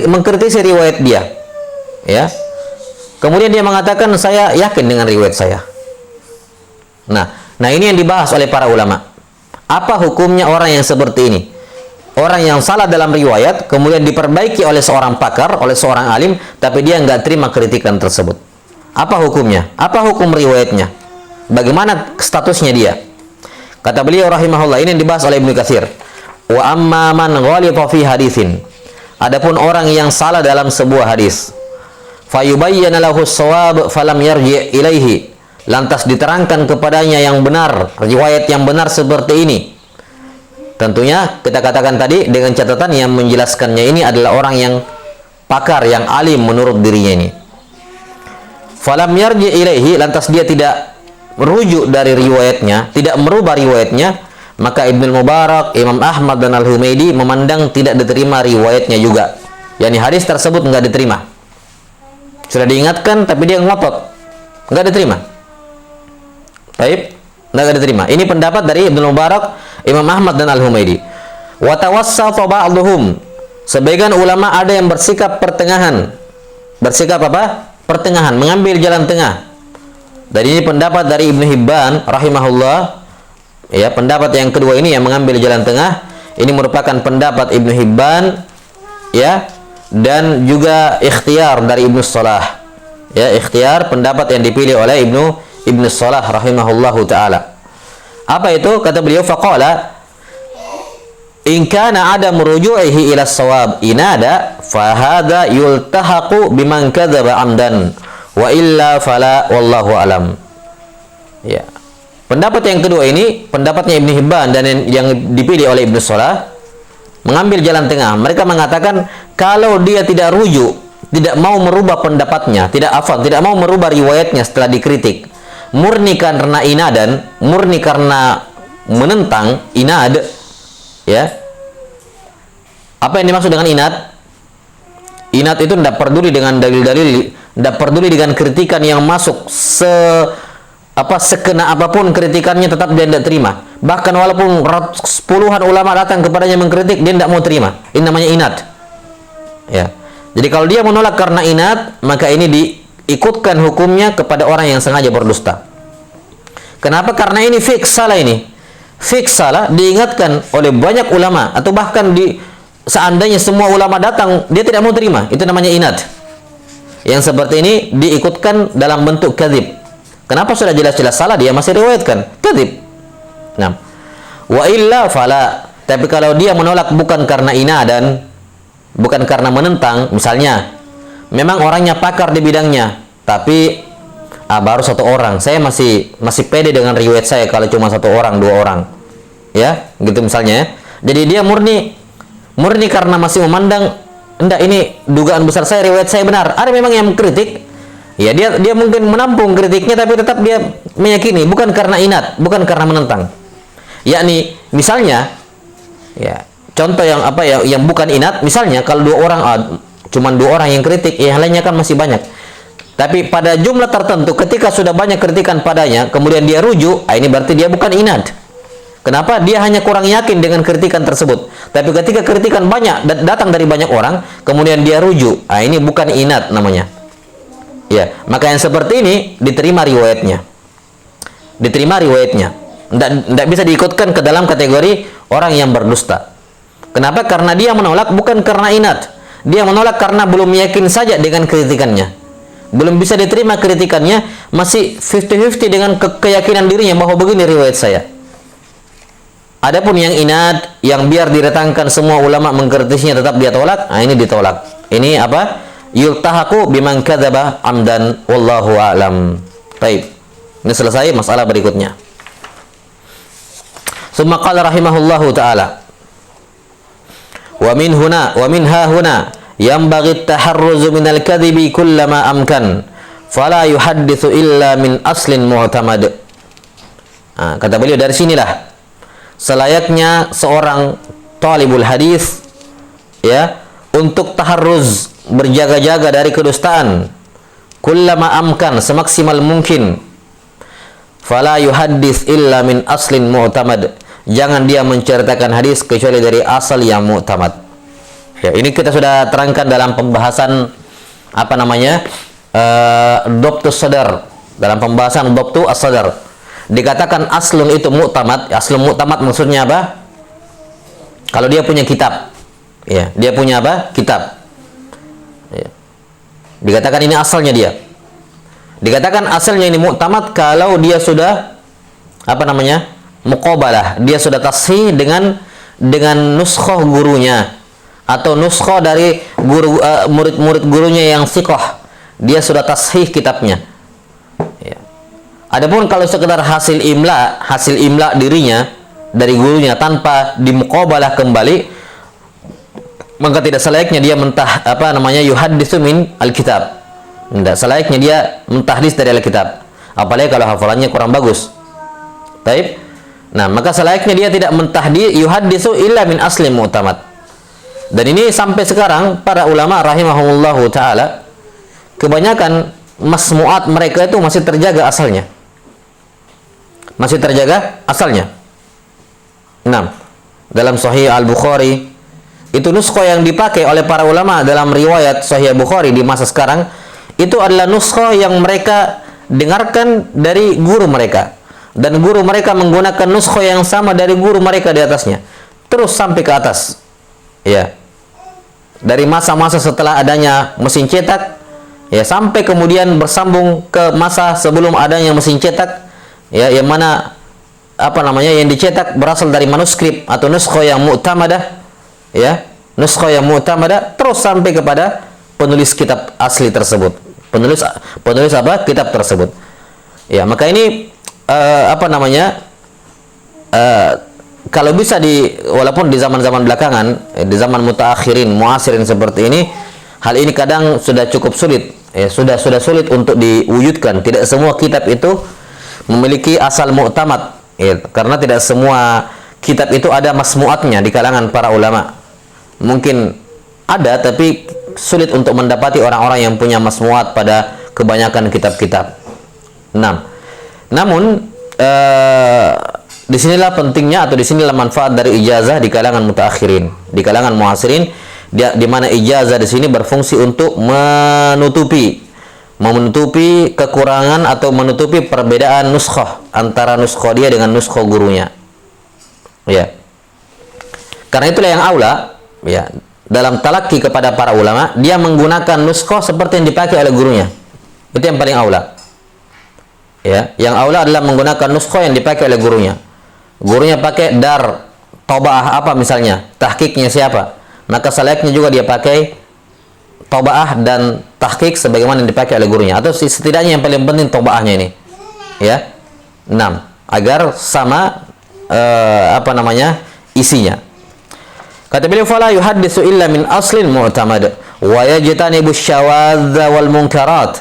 mengkritisi riwayat dia. Ya. Kemudian dia mengatakan saya yakin dengan riwayat saya. Nah ini yang dibahas oleh para ulama. Apa hukumnya orang yang seperti ini? Orang yang salah dalam riwayat, kemudian diperbaiki oleh seorang pakar, oleh seorang alim, tapi dia nggak terima kritikan tersebut. Apa hukumnya? Apa hukum riwayatnya? Bagaimana statusnya dia? Kata beliau rahimahullah, ini yang dibahas oleh Ibnu Katsir. Wa amma man ghalita fi haditsin. Adapun orang yang salah dalam sebuah hadis, fayubayyana lahu as-shawab falam yarji' ilaihi. lantas diterangkan kepadanya yang benar, riwayat yang benar seperti ini. Tentunya kita katakan tadi dengan catatan yang menjelaskannya ini adalah orang yang pakar, yang alim menurut dirinya ini. Falam yarji ilaihi, lantas dia tidak merujuk dari riwayatnya, tidak merubah riwayatnya, maka Ibnu Mubarak, Imam Ahmad dan Al-Humaidi memandang tidak diterima riwayatnya juga. Yani hadis tersebut enggak diterima. Sudah diingatkan tapi dia ngotot, enggak diterima. Baik, enggak diterima. Ini pendapat dari Ibnu Mubarak, Imam Ahmad dan Al-Humaidi. Wa tawassata ba'dhum. Sebagian ulama ada yang bersikap pertengahan. Bersikap apa? Pertengahan, mengambil jalan tengah. Dan ini pendapat dari Ibnu Hibban rahimahullah. Ya, pendapat yang kedua ini yang mengambil jalan tengah. Ini merupakan pendapat Ibnu Hibban, ya, dan juga ikhtiar dari Ibnu Salah. Ya, ikhtiar pendapat yang dipilih oleh Ibnu Salah rahimahullahu taala. Apa itu? Kata beliau, faqala in kana ada meruju'ihi ila shawab inada fa hadza yultahaqu biman kadzaba amdan wa illa fala wallahu alam. Ya. Pendapat yang kedua ini pendapatnya Ibnu Hibban dan yang dipilih oleh Ibnu Salah, mengambil jalan tengah. Mereka mengatakan kalau dia tidak rujuk, tidak mau merubah pendapatnya, tidak mau merubah riwayatnya setelah dikritik, murni karena inadan, murni karena menentang, inad, ya. Apa yang dimaksud dengan inad? Inad itu tidak peduli dengan dalil-dalil, tidak peduli dengan kritikan yang masuk sekena apapun kritikannya, tetap dia tidak terima. Bahkan walaupun puluhan ulama datang kepadanya mengkritik, dia tidak mau terima. Ini namanya inad. Ya. Jadi kalau dia menolak karena inad, maka ini diikutkan hukumnya kepada orang yang sengaja berdusta. Kenapa? Karena ini fix salah, ini fix salah, diingatkan oleh banyak ulama, atau bahkan seandainya semua ulama datang, dia tidak mau terima. Itu namanya inad. Yang seperti ini diikutkan dalam bentuk kadzib. Kenapa sudah jelas-jelas salah dia masih riwayatkan? Kadzib. Nah, wa illa fala. Tapi kalau dia menolak bukan karena inadan, bukan karena menentang, misalnya memang orangnya pakar di bidangnya, tapi baru satu orang, saya masih pede dengan riwayat saya kalau cuma satu orang, dua orang, ya, gitu misalnya. Jadi dia murni karena masih memandang, enggak, ini dugaan besar saya, riwayat saya benar. Ada memang yang kritik, ya, dia mungkin menampung kritiknya, tapi tetap dia meyakini, bukan karena inat, bukan karena menentang. Yakni misalnya, ya, contoh yang yang bukan inat, misalnya kalau cuman dua orang yang kritik, yang lainnya kan masih banyak. Tapi pada jumlah tertentu, ketika sudah banyak kritikan padanya, kemudian dia rujuk, ini berarti dia bukan inat. Kenapa? Dia hanya kurang yakin dengan kritikan tersebut. Tapi ketika kritikan banyak datang dari banyak orang, kemudian dia rujuk, ini bukan inat namanya. Ya, maka yang seperti ini diterima riwayatnya. Diterima riwayatnya. Tidak bisa diikutkan ke dalam kategori orang yang berdusta. Kenapa? Karena dia menolak bukan karena inat. Dia menolak karena belum yakin saja dengan kritikannya. Belum bisa diterima kritikannya, masih 50-50 dengan keyakinan dirinya bahwa begini riwayat saya. Adapun yang inat, yang biar didatangkan semua ulama mengkritisnya tetap dia tolak, ini ditolak. Ini apa? Yultahaku biman kadzaba amdan wallahu a'lam. Baik. Ini selesai masalah berikutnya. Summa qala rahimahullahu taala. Wa min ha huna yanbaghi at-taharruz min al-kadhibi kullama amkan. Fala yuhadditsu illa min aslin mu'tamad. Kata beliau, dari sinilah selayaknya seorang talibul hadis, ya, untuk taharruz, berjaga-jaga dari kedustaan, kullama amkan, semaksimal mungkin. Fala yuhaddits illa min aslin mu'tamad. Jangan dia menceritakan hadis kecuali dari asal yang mu'tamad. Ya, ini kita sudah terangkan dalam pembahasan Dhabtus Sadar, dalam pembahasan Dhabtu As-Sadar. Dikatakan aslun itu mu'tamad. Aslun mu'tamad maksudnya apa? Kalau dia punya kitab, ya, dia punya apa? Kitab, ya. Dikatakan ini asalnya dia. Dikatakan asalnya ini mu'tamad kalau dia sudah muqabalah, dia sudah tashih dengan nuskhah gurunya atau nuskhah dari guru murid-murid gurunya yang thiqah. Dia sudah tashih kitabnya. Ya. Adapun kalau sekedar hasil imla dirinya dari gurunya tanpa dimuqabalah kembali, maka tidak selayaknya dia yuhadditsu min alkitab. Tidak selayaknya dia mentahdits dari alkitab. Apalagi kalau hafalannya kurang bagus. Taib. Nah, maka selayaknya dia tidak mentahdits yuhadditsu illa min asli mu'tamad. Dan ini sampai sekarang para ulama rahimahumullahu taala kebanyakan masmu'at mereka itu masih terjaga asalnya. Masih terjaga asalnya. 6. Dalam Sahih Al-Bukhari itu nuskho yang dipakai oleh para ulama dalam riwayat Sahih Bukhari di masa sekarang itu adalah nuskho yang mereka dengarkan dari guru mereka, dan guru mereka menggunakan nuskho yang sama dari guru mereka di atasnya terus sampai ke atas, ya, dari masa-masa setelah adanya mesin cetak, ya, sampai kemudian bersambung ke masa sebelum adanya mesin cetak, ya, yang mana yang dicetak berasal dari manuskrip atau nuskho yang mu'tamadah, ya, nuskho yang mu'tamadah, terus sampai kepada penulis kitab asli tersebut, penulis kitab tersebut, ya. Maka ini kalau bisa walaupun di zaman-zaman belakangan, di zaman mutaakhirin, muasirin seperti ini, hal ini kadang sudah cukup sulit, ya, sudah sulit untuk diwujudkan. Tidak semua kitab itu memiliki asal mu'tamad, ya, karena tidak semua kitab itu ada masmu'atnya di kalangan para ulama. Mungkin ada, tapi sulit untuk mendapati orang-orang yang punya masmu'at pada kebanyakan kitab-kitab. 6. Namun disinilah pentingnya atau disinilah manfaat dari ijazah di kalangan mutaakhirin, di kalangan muasirin, di mana ijazah di sini berfungsi untuk menutupi kekurangan atau menutupi perbedaan nuskhoh antara nuskhoh dia dengan nuskhoh gurunya, ya. Karena itulah yang aula, ya, dalam talaki kepada para ulama, dia menggunakan nuskhoh seperti yang dipakai oleh gurunya. Itu yang paling aula, ya. Yang aula adalah menggunakan nuskhoh yang dipakai oleh gurunya. Gurunya pakai dar tobaah apa misalnya, tahqiqnya siapa, maka selayaknya juga dia pakai tobaah dan tahqiq sebagaimana yang dipakai oleh gurunya, atau setidaknya yang paling penting tobaahnya ini, ya. 6. Agar sama isinya. Kata beliau, fala yuhadditsu illa min aslin mu'tamad wa yajtanibu syawadza wal munkarat.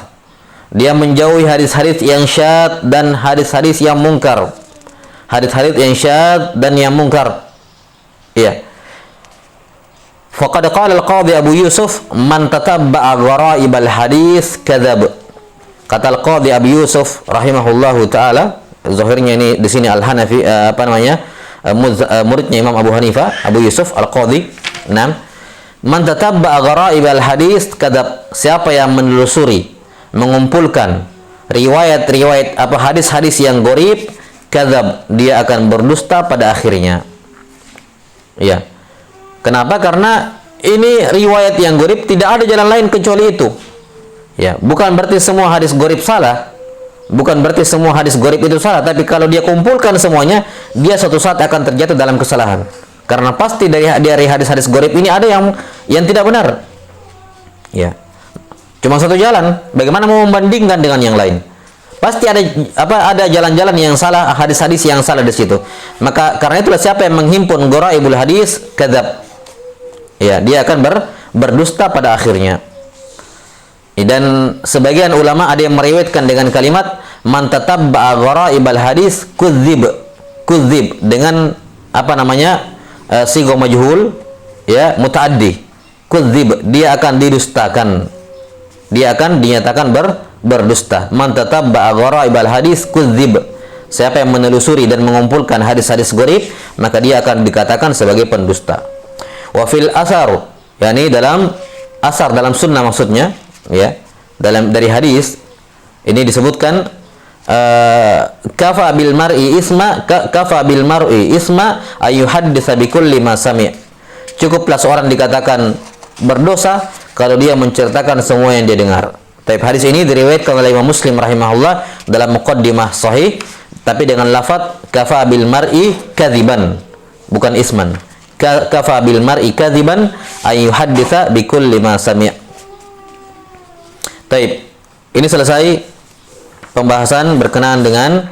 Dia menjauhi hadis-hadis yang syadz dan hadis-hadis yang mungkar. Hadis-hadis yang syadz dan yang mungkar. Iya. Faqad qala al-Qadhi Abu Yusuf, man tatabba'a gharaib al-hadis kadzab. Kata al-Qadhi Abu Yusuf rahimahullahu taala, zahirnya ini di sini Al-Hanafi, muridnya Imam Abu Hanifah, Abu Yusuf Al-Qadhi. 6. Man tatabba'a gharaib al-hadis kadzab. Siapa yang menelusuri, mengumpulkan riwayat-riwayat hadis-hadis yang gharib, kadzab, dia akan berdusta pada akhirnya. Ya. Kenapa? Karena ini riwayat yang gharib, tidak ada jalan lain kecuali itu. Ya, bukan berarti semua hadis gharib salah. Bukan berarti semua hadis gharib itu salah, tapi kalau dia kumpulkan semuanya, dia suatu saat akan terjatuh dalam kesalahan. Karena pasti dari hadis-hadis gharib ini ada yang tidak benar. Ya. Cuma satu jalan, bagaimana mau membandingkan dengan yang lain? Pasti ada jalan-jalan yang salah, hadis-hadis yang salah di situ. Maka karena itulah siapa yang menghimpun gharaibul hadis kadzab, ya, dia akan berdusta pada akhirnya. Dan sebagian ulama ada yang meriwayatkan dengan kalimat man tatabba'a gharaibal hadis kudzib dengan sigha majhul, ya, mutaaddi. Kudzib, dia akan didustakan. Dia akan dinyatakan berdusta. Man tatabba'a gharaibal hadis kudzib. Siapa yang menelusuri dan mengumpulkan hadis-hadis gharib, maka dia akan dikatakan sebagai pendusta. Wa fil asar, yakni dalam asar, dalam sunnah maksudnya, ya, dari hadis ini disebutkan kafa bil mar'i isma ayuhadditsa bi kulli ma sami'. Cukuplah seorang dikatakan berdosa kalau dia menceritakan semua yang dia dengar. Tapi hadis ini diriwayatkan oleh Imam Muslim rahimahullah dalam muqaddimah sahih, tapi dengan lafaz kafa bil mar'i kadziban, bukan isman. Kafa bil mar'i kadziban ayuhadditsa bi kulli ma sami'. Taib. Ini selesai pembahasan berkenaan dengan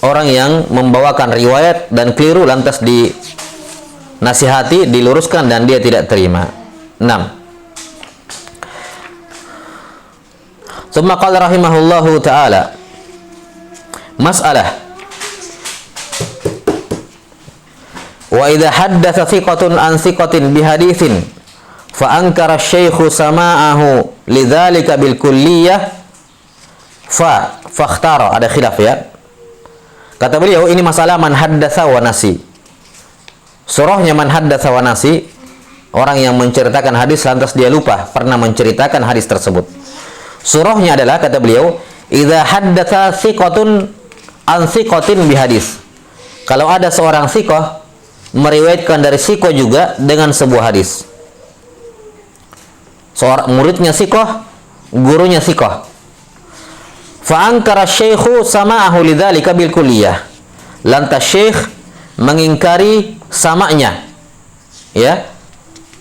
orang yang membawakan riwayat dan keliru lantas dinasihati, diluruskan dan dia tidak terima. 6. Tsumma qala rahimahullahu ta'ala, mas'alah wa idza haddatsa thiqatun an thiqatin bihaditsin fa ankara asy-syaikhu sama'ahu lidzalika bil kulliyah fakhtara, ada khilaf ya. Kata beliau, ini masalah man haddatsa wa nasi. Surahnya man haddatsa wa nasi, orang yang menceritakan hadis lantas dia lupa pernah menceritakan hadis tersebut. Surahnya adalah, kata beliau, idza haddatsa thiqatun an thiqatin bihadis. Kalau ada seorang thiqah meriwayatkan dari thiqah juga dengan sebuah hadis. Seorang muridnya thiqah, gurunya thiqah. Fa ankara syaikhu sama'ahu lidzalika bil kulliyah. Lantas syekh mengingkari samanya. Ya.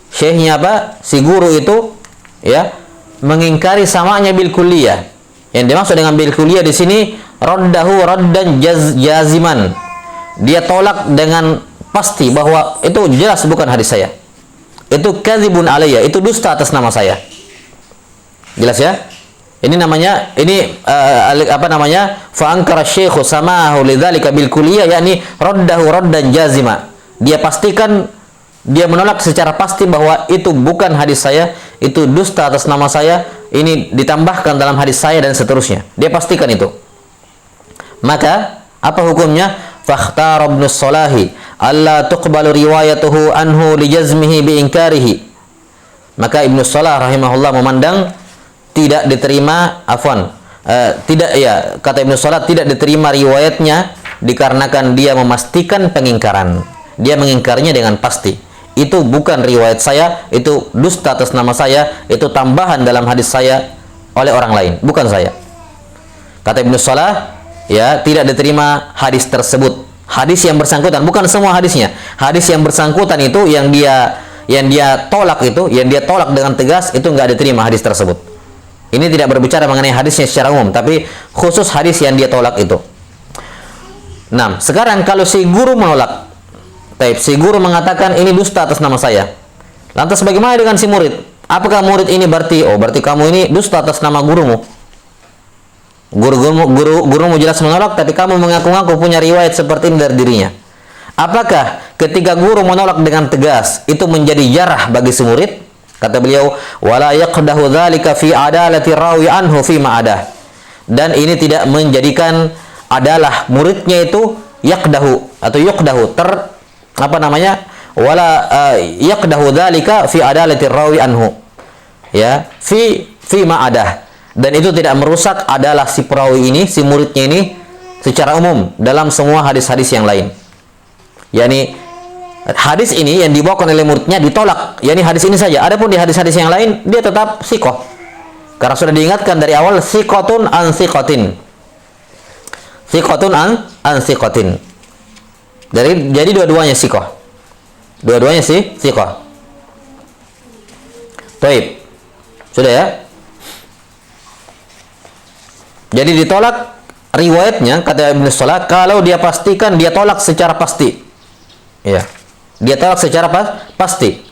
Syekhnya apa? Si guru itu ya, mengingkari samanya bil kulliyah. Yang dimaksud dengan bil kulliyah di sini raddahu raddan jaziman. Dia tolak dengan pasti bahwa itu jelas bukan hadis saya. Itu kadzibun alayya, itu dusta atas nama saya. Jelas ya? Ini namanya apa namanya? Fa ankara syaikhu sama'ahu lidzalika bil kulliyah, yakni raddahu raddan jazima. Dia pastikan, dia menolak secara pasti bahwa itu bukan hadis saya, itu dusta atas nama saya, ini ditambahkan dalam hadis saya dan seterusnya. Dia pastikan itu. Maka apa hukumnya? Fakhtara Ibnu Salahi alla tuqbalu riwayatuhu anhu li jazmihi bi inkarihi. Maka Ibnu Salah rahimahullah memandang tidak diterima, kata Ibnu Salah tidak diterima riwayatnya dikarenakan dia memastikan pengingkaran. Dia mengingkarnya dengan pasti. Itu bukan riwayat saya, itu dusta atas nama saya, itu tambahan dalam hadis saya oleh orang lain, bukan saya. Kata Ibnu Salah, ya, tidak diterima hadis tersebut. Hadis yang bersangkutan, bukan semua hadisnya. Hadis yang bersangkutan itu yang dia tolak itu, yang dia tolak dengan tegas, itu nggak diterima hadis tersebut. Ini tidak berbicara mengenai hadisnya secara umum, tapi khusus hadis yang dia tolak itu. Nah, sekarang kalau si guru menolak, si guru mengatakan ini dusta atas nama saya. Lantas bagaimana dengan si murid? Apakah murid ini berarti kamu ini dusta atas nama gurumu? Gurumu jelas menolak, tapi kamu mengaku-ngaku punya riwayat seperti ini dari dirinya. Apakah ketika guru menolak dengan tegas itu menjadi jarah bagi si murid? Kata beliau, wala yaqdahu dzalika fi adalati rawi anhu fi ma'adah. Dan ini tidak menjadikan adalah muridnya itu yaqdahu atau yuqdahu wala yaqdahu dzalika fi adalati rawi anhu. Ya, fi ma'adah. Dan itu tidak merusak adalah si perawi ini, si muridnya ini secara umum dalam semua hadis-hadis yang lain. Yani hadis ini yang dibawakan oleh muridnya ditolak, yakni hadis ini saja. Adapun di hadis-hadis yang lain dia tetap thiqah. Karena sudah diingatkan dari awal thiqatun an thiqatin. Thiqatun an thiqatin. Jadi dua-duanya thiqah. Dua-duanya thiqah. Baik. Sudah ya? Jadi ditolak riwayatnya, kata Ibnu Salah, kalau dia pastikan, dia tolak secara pasti. Ya. Dia tolak secara pasti.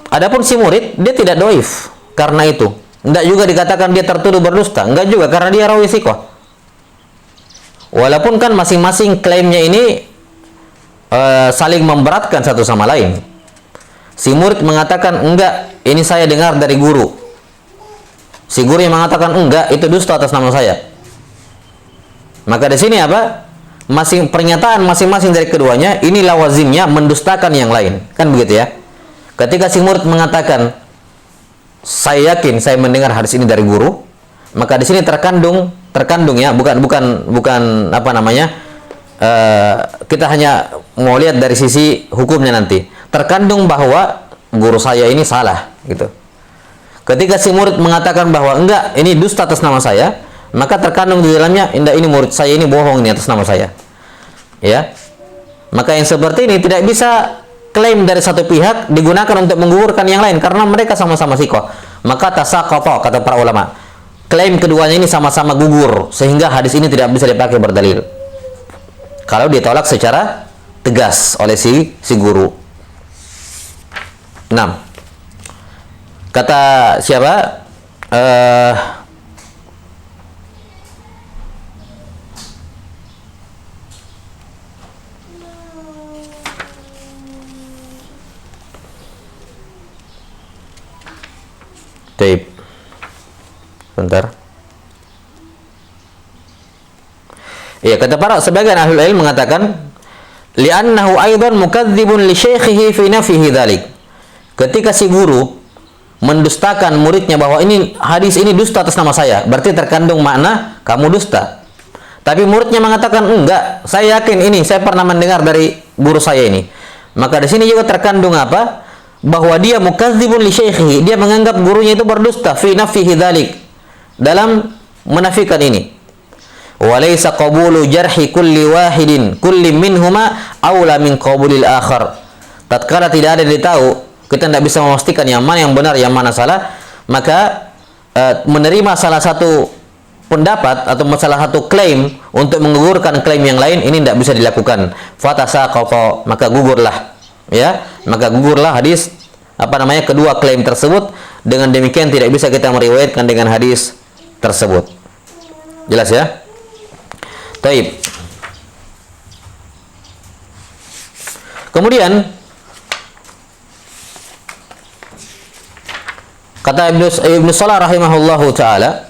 Adapun si murid, dia tidak doif karena itu. Tidak juga dikatakan dia tertuduh berdusta. Enggak juga, karena dia rawi thiqah. Walaupun kan masing-masing klaimnya ini saling memberatkan satu sama lain. Si murid mengatakan, enggak, ini saya dengar dari guru. Si guru yang mengatakan, enggak, itu dusta atas nama saya. Maka di sini apa? Pernyataan masing-masing dari keduanya ini lawazimnya mendustakan yang lain, kan begitu ya. Ketika si murid mengatakan saya yakin saya mendengar hadis ini dari guru, maka di sini terkandung ya, bukan apa namanya, kita hanya mau lihat dari sisi hukumnya nanti, terkandung bahwa guru saya ini salah gitu. Ketika si murid mengatakan bahwa enggak, ini dusta atas nama saya, maka terkandung di dalamnya, ini murid saya ini bohong ini atas nama saya. Ya. Maka yang seperti ini tidak bisa klaim dari satu pihak digunakan untuk menggugurkan yang lain karena mereka sama-sama sikoh, maka tasaqata, kata para ulama, klaim keduanya ini sama-sama gugur sehingga hadis ini tidak bisa dipakai berdalil kalau ditolak secara tegas oleh si guru. 6. Kata siapa? Tape. Bentar. Iya, kata para sebagian ahlul ilm mengatakan li'annahu aidan mukadzibun li syaikhihi fi nafihi dzalik. Ketika si guru mendustakan muridnya bahwa ini hadis ini dusta atas nama saya, berarti terkandung makna kamu dusta. Tapi muridnya mengatakan enggak, saya yakin ini, saya pernah mendengar dari guru saya ini. Maka di sini juga terkandung apa? Bahwa dia mukadzibun li syaikhihi, dia menganggap gurunya itu berdusta fi nafihi dzalik, dalam menafikan ini. Walaysa qabulu jarhi kulli wahidin kulli minhuma aula min qabulil akhar. Tatkala tidak ada ditahu, kita tidak bisa memastikan yang mana yang benar, yang mana salah, maka menerima salah satu pendapat atau salah satu klaim untuk menggugurkan klaim yang lain ini tidak bisa dilakukan. Fatasaqata, maka gugurlah, ya, maka gugurlah hadis kedua klaim tersebut. Dengan demikian tidak bisa kita meriwayatkan dengan hadis tersebut. Jelas ya? Taib. Kemudian kata Ibnu Salah rahimahullahu taala,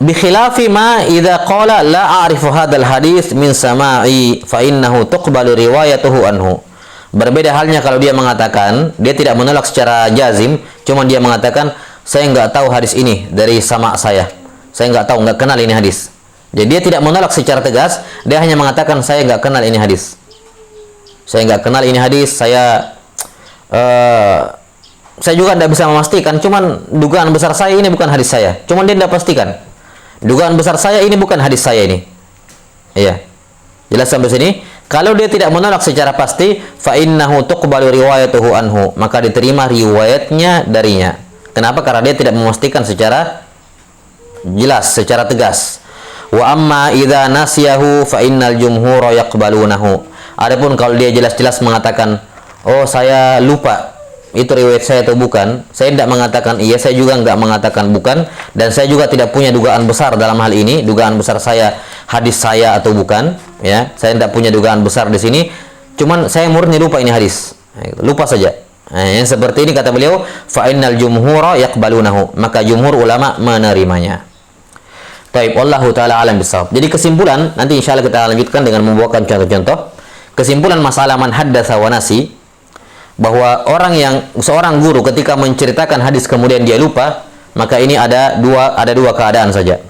bi khilafi ma idza qala la a'rifu hadzal hadis min sama'i fa innahu tuqbalu riwayatuhu anhu. Berbeda halnya kalau dia mengatakan, dia tidak menolak secara jazim, cuma dia mengatakan saya nggak tahu hadis ini dari sama saya nggak tahu, nggak kenal ini hadis. Jadi dia tidak menolak secara tegas, dia hanya mengatakan saya nggak kenal ini hadis, saya nggak kenal ini hadis, saya juga tidak bisa memastikan, cuman dugaan besar saya ini bukan hadis saya, cuman dia tidak pastikan, dugaan besar saya ini bukan hadis saya ini. Iya, jelas sampai sini. Kalau dia tidak menolak secara pasti, fa innahu tuqbalu riwayatuhu anhu, maka diterima riwayatnya darinya. Kenapa? Karena dia tidak memastikan secara jelas, secara tegas. Wa amma idza nasiyahu fa innal jumhura yaqbalunahu. Adapun kalau dia jelas-jelas mengatakan, "Oh, saya lupa itu riwayat saya atau bukan," saya tidak mengatakan iya, saya juga enggak mengatakan bukan, dan saya juga tidak punya dugaan besar dalam hal ini, dugaan besar saya hadis saya atau bukan, ya. Saya tidak punya dugaan besar di sini, cuman saya murni lupa ini hadis. Lupa saja. Nah, yang seperti ini kata beliau, fa innal jumhura yaqbalunahu, maka jumhur ulama menerimanya. Baik, wallahu taala alam bisawab. Jadi kesimpulan, nanti insyaallah kita lanjutkan dengan membawakan contoh-contoh. Kesimpulan masalah man haddatsa wa nasi, bahwa seorang guru ketika menceritakan hadis kemudian dia lupa, maka ini ada dua keadaan saja.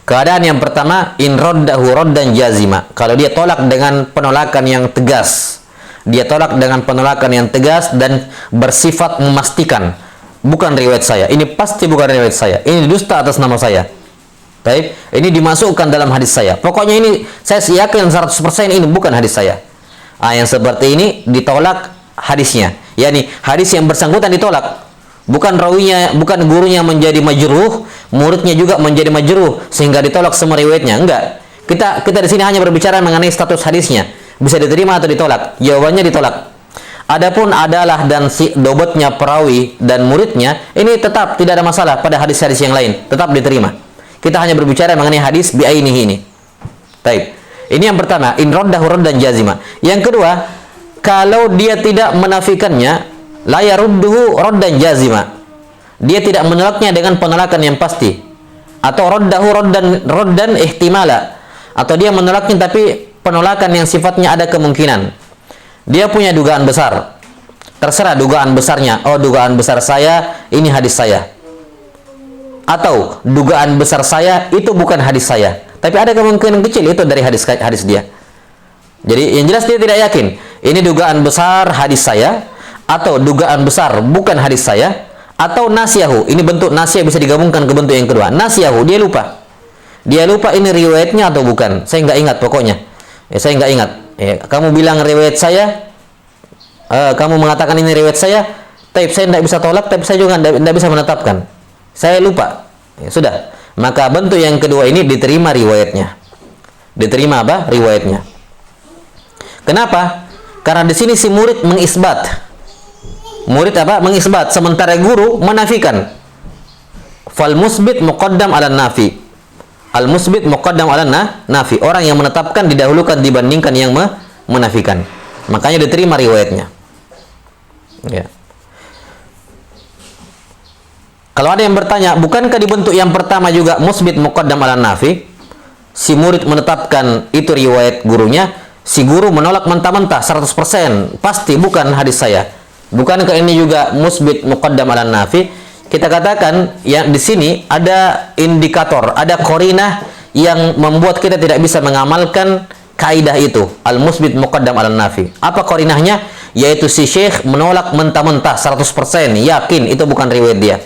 Keadaan yang pertama, in raddahu raddan jazima, kalau dia tolak dengan penolakan yang tegas. Dia tolak dengan penolakan yang tegas dan bersifat memastikan, bukan riwayat saya, ini pasti bukan riwayat saya, ini dusta atas nama saya. Baik, ini dimasukkan dalam hadis saya. Pokoknya ini saya yakin 100% ini bukan hadis saya. Yang seperti ini ditolak hadisnya. yakni hadis yang bersangkutan ditolak. Bukan rawinya, bukan gurunya menjadi majruh, muridnya juga menjadi majruh sehingga ditolak semua riwayatnya. Enggak. Kita di sini hanya berbicara mengenai status hadisnya. Bisa diterima atau ditolak? Jawabannya ditolak. Adapun adalah dan si dobotnya perawi dan muridnya, ini tetap tidak ada masalah pada hadis-hadis yang lain, tetap diterima. Kita hanya berbicara mengenai hadis bi'ainihi ini. Baik. Ini yang pertama, in raddahu raddan jazima. Yang kedua, kalau dia tidak menafikannya, la yarudduhu raddan jazima. Dia tidak menolaknya dengan penolakan yang pasti. Atau raddahu raddan ihtimala. Atau dia menolaknya tapi penolakan yang sifatnya ada kemungkinan. Dia punya dugaan besar. Terserah dugaan besarnya. Oh, dugaan besar saya, ini hadis saya. Atau dugaan besar saya itu bukan hadis saya, tapi ada kemungkinan kecil itu dari hadis dia. Jadi yang jelas dia tidak yakin ini dugaan besar hadis saya, atau dugaan besar bukan hadis saya, atau nasyahu. Ini bentuk nasyah bisa digabungkan ke bentuk yang kedua. Nasyahu, dia lupa ini riwayatnya atau bukan. Saya nggak ingat pokoknya. Saya nggak ingat. Ya, kamu bilang riwayat saya, kamu mengatakan ini riwayat saya, tapi saya tidak bisa tolak, tapi saya juga tidak bisa menetapkan. Saya lupa. Ya, sudah. Maka bentuk yang kedua ini diterima riwayatnya. Diterima apa? Riwayatnya. Kenapa? Karena di sini si murid mengisbat. Murid apa? Mengisbat. Sementara guru menafikan. Fal musbit muqaddam ala nafi. Al musbit muqaddam ala nafi. Orang yang menetapkan didahulukan dibandingkan yang menafikan. Makanya diterima riwayatnya. Ya. Kalau ada yang bertanya, bukankah di bentuk yang pertama juga musbit muqaddam ala nafi? Si murid menetapkan itu riwayat gurunya, si guru menolak mentah-mentah 100%, pasti bukan hadis saya. Bukankah ini juga musbit muqaddam ala nafi? Kita katakan yang di sini ada indikator, ada qarinah yang membuat kita tidak bisa mengamalkan kaidah itu, al musbit muqaddam ala nafi. Apa qarinahnya? Yaitu si syekh menolak mentah-mentah 100%, yakin itu bukan riwayat dia.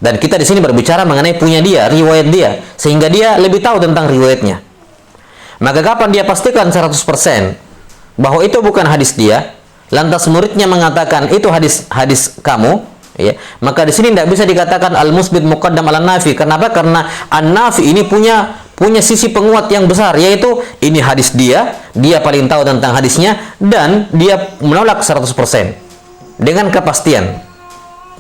Dan kita di sini berbicara mengenai punya dia, riwayat dia, sehingga dia lebih tahu tentang riwayatnya. Maka kapan dia pastikan 100% bahwa itu bukan hadis dia, lantas muridnya mengatakan itu hadis kamu, ya, maka di sini tidak bisa dikatakan al-musbit muqaddam ala nafi. Kenapa? Karena an-nafi ini punya sisi penguat yang besar, yaitu ini hadis dia paling tahu tentang hadisnya, dan dia menolak 100% dengan kepastian.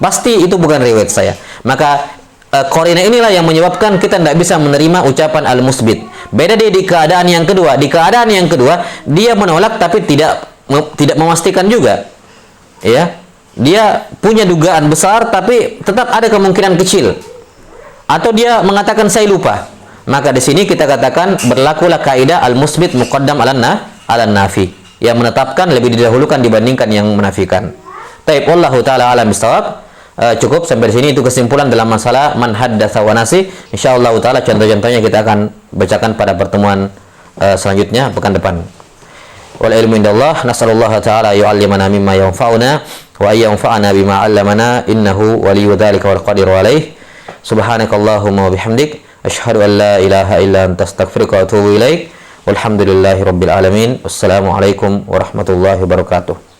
Pasti itu bukan riwayat saya. Maka qarinah inilah yang menyebabkan kita tidak bisa menerima ucapan al-musbit. Beda dia di keadaan yang kedua. Di keadaan yang kedua, dia menolak tapi tidak memastikan juga. Ya. Dia punya dugaan besar tapi tetap ada kemungkinan kecil. Atau dia mengatakan saya lupa. Maka di sini kita katakan berlakulah kaidah al-musbit muqaddam ala nafi, yang menetapkan lebih didahulukan dibandingkan yang menafikan. Taib, wallahu taala alam bisawab. Cukup sampai di sini, itu kesimpulan dalam masalah man haddatsa wa nasi. Insyaallah taala contoh-contohnya kita akan bacakan pada pertemuan selanjutnya pekan depan. Wal ilmu indallah, nasallallahu taala yu'allimana mimma yanfa'una wa yanfa'ana bima 'allamana, innahu waliyyu dzalika wal qadiru alaih. Subhanakallahumma wa bihamdik, asyhadu an la ilaha illa anta, astaghfiruka wa atubu ilaik. Walhamdulillahirabbil alamin. Wassalamualaikum warahmatullahi wabarakatuh.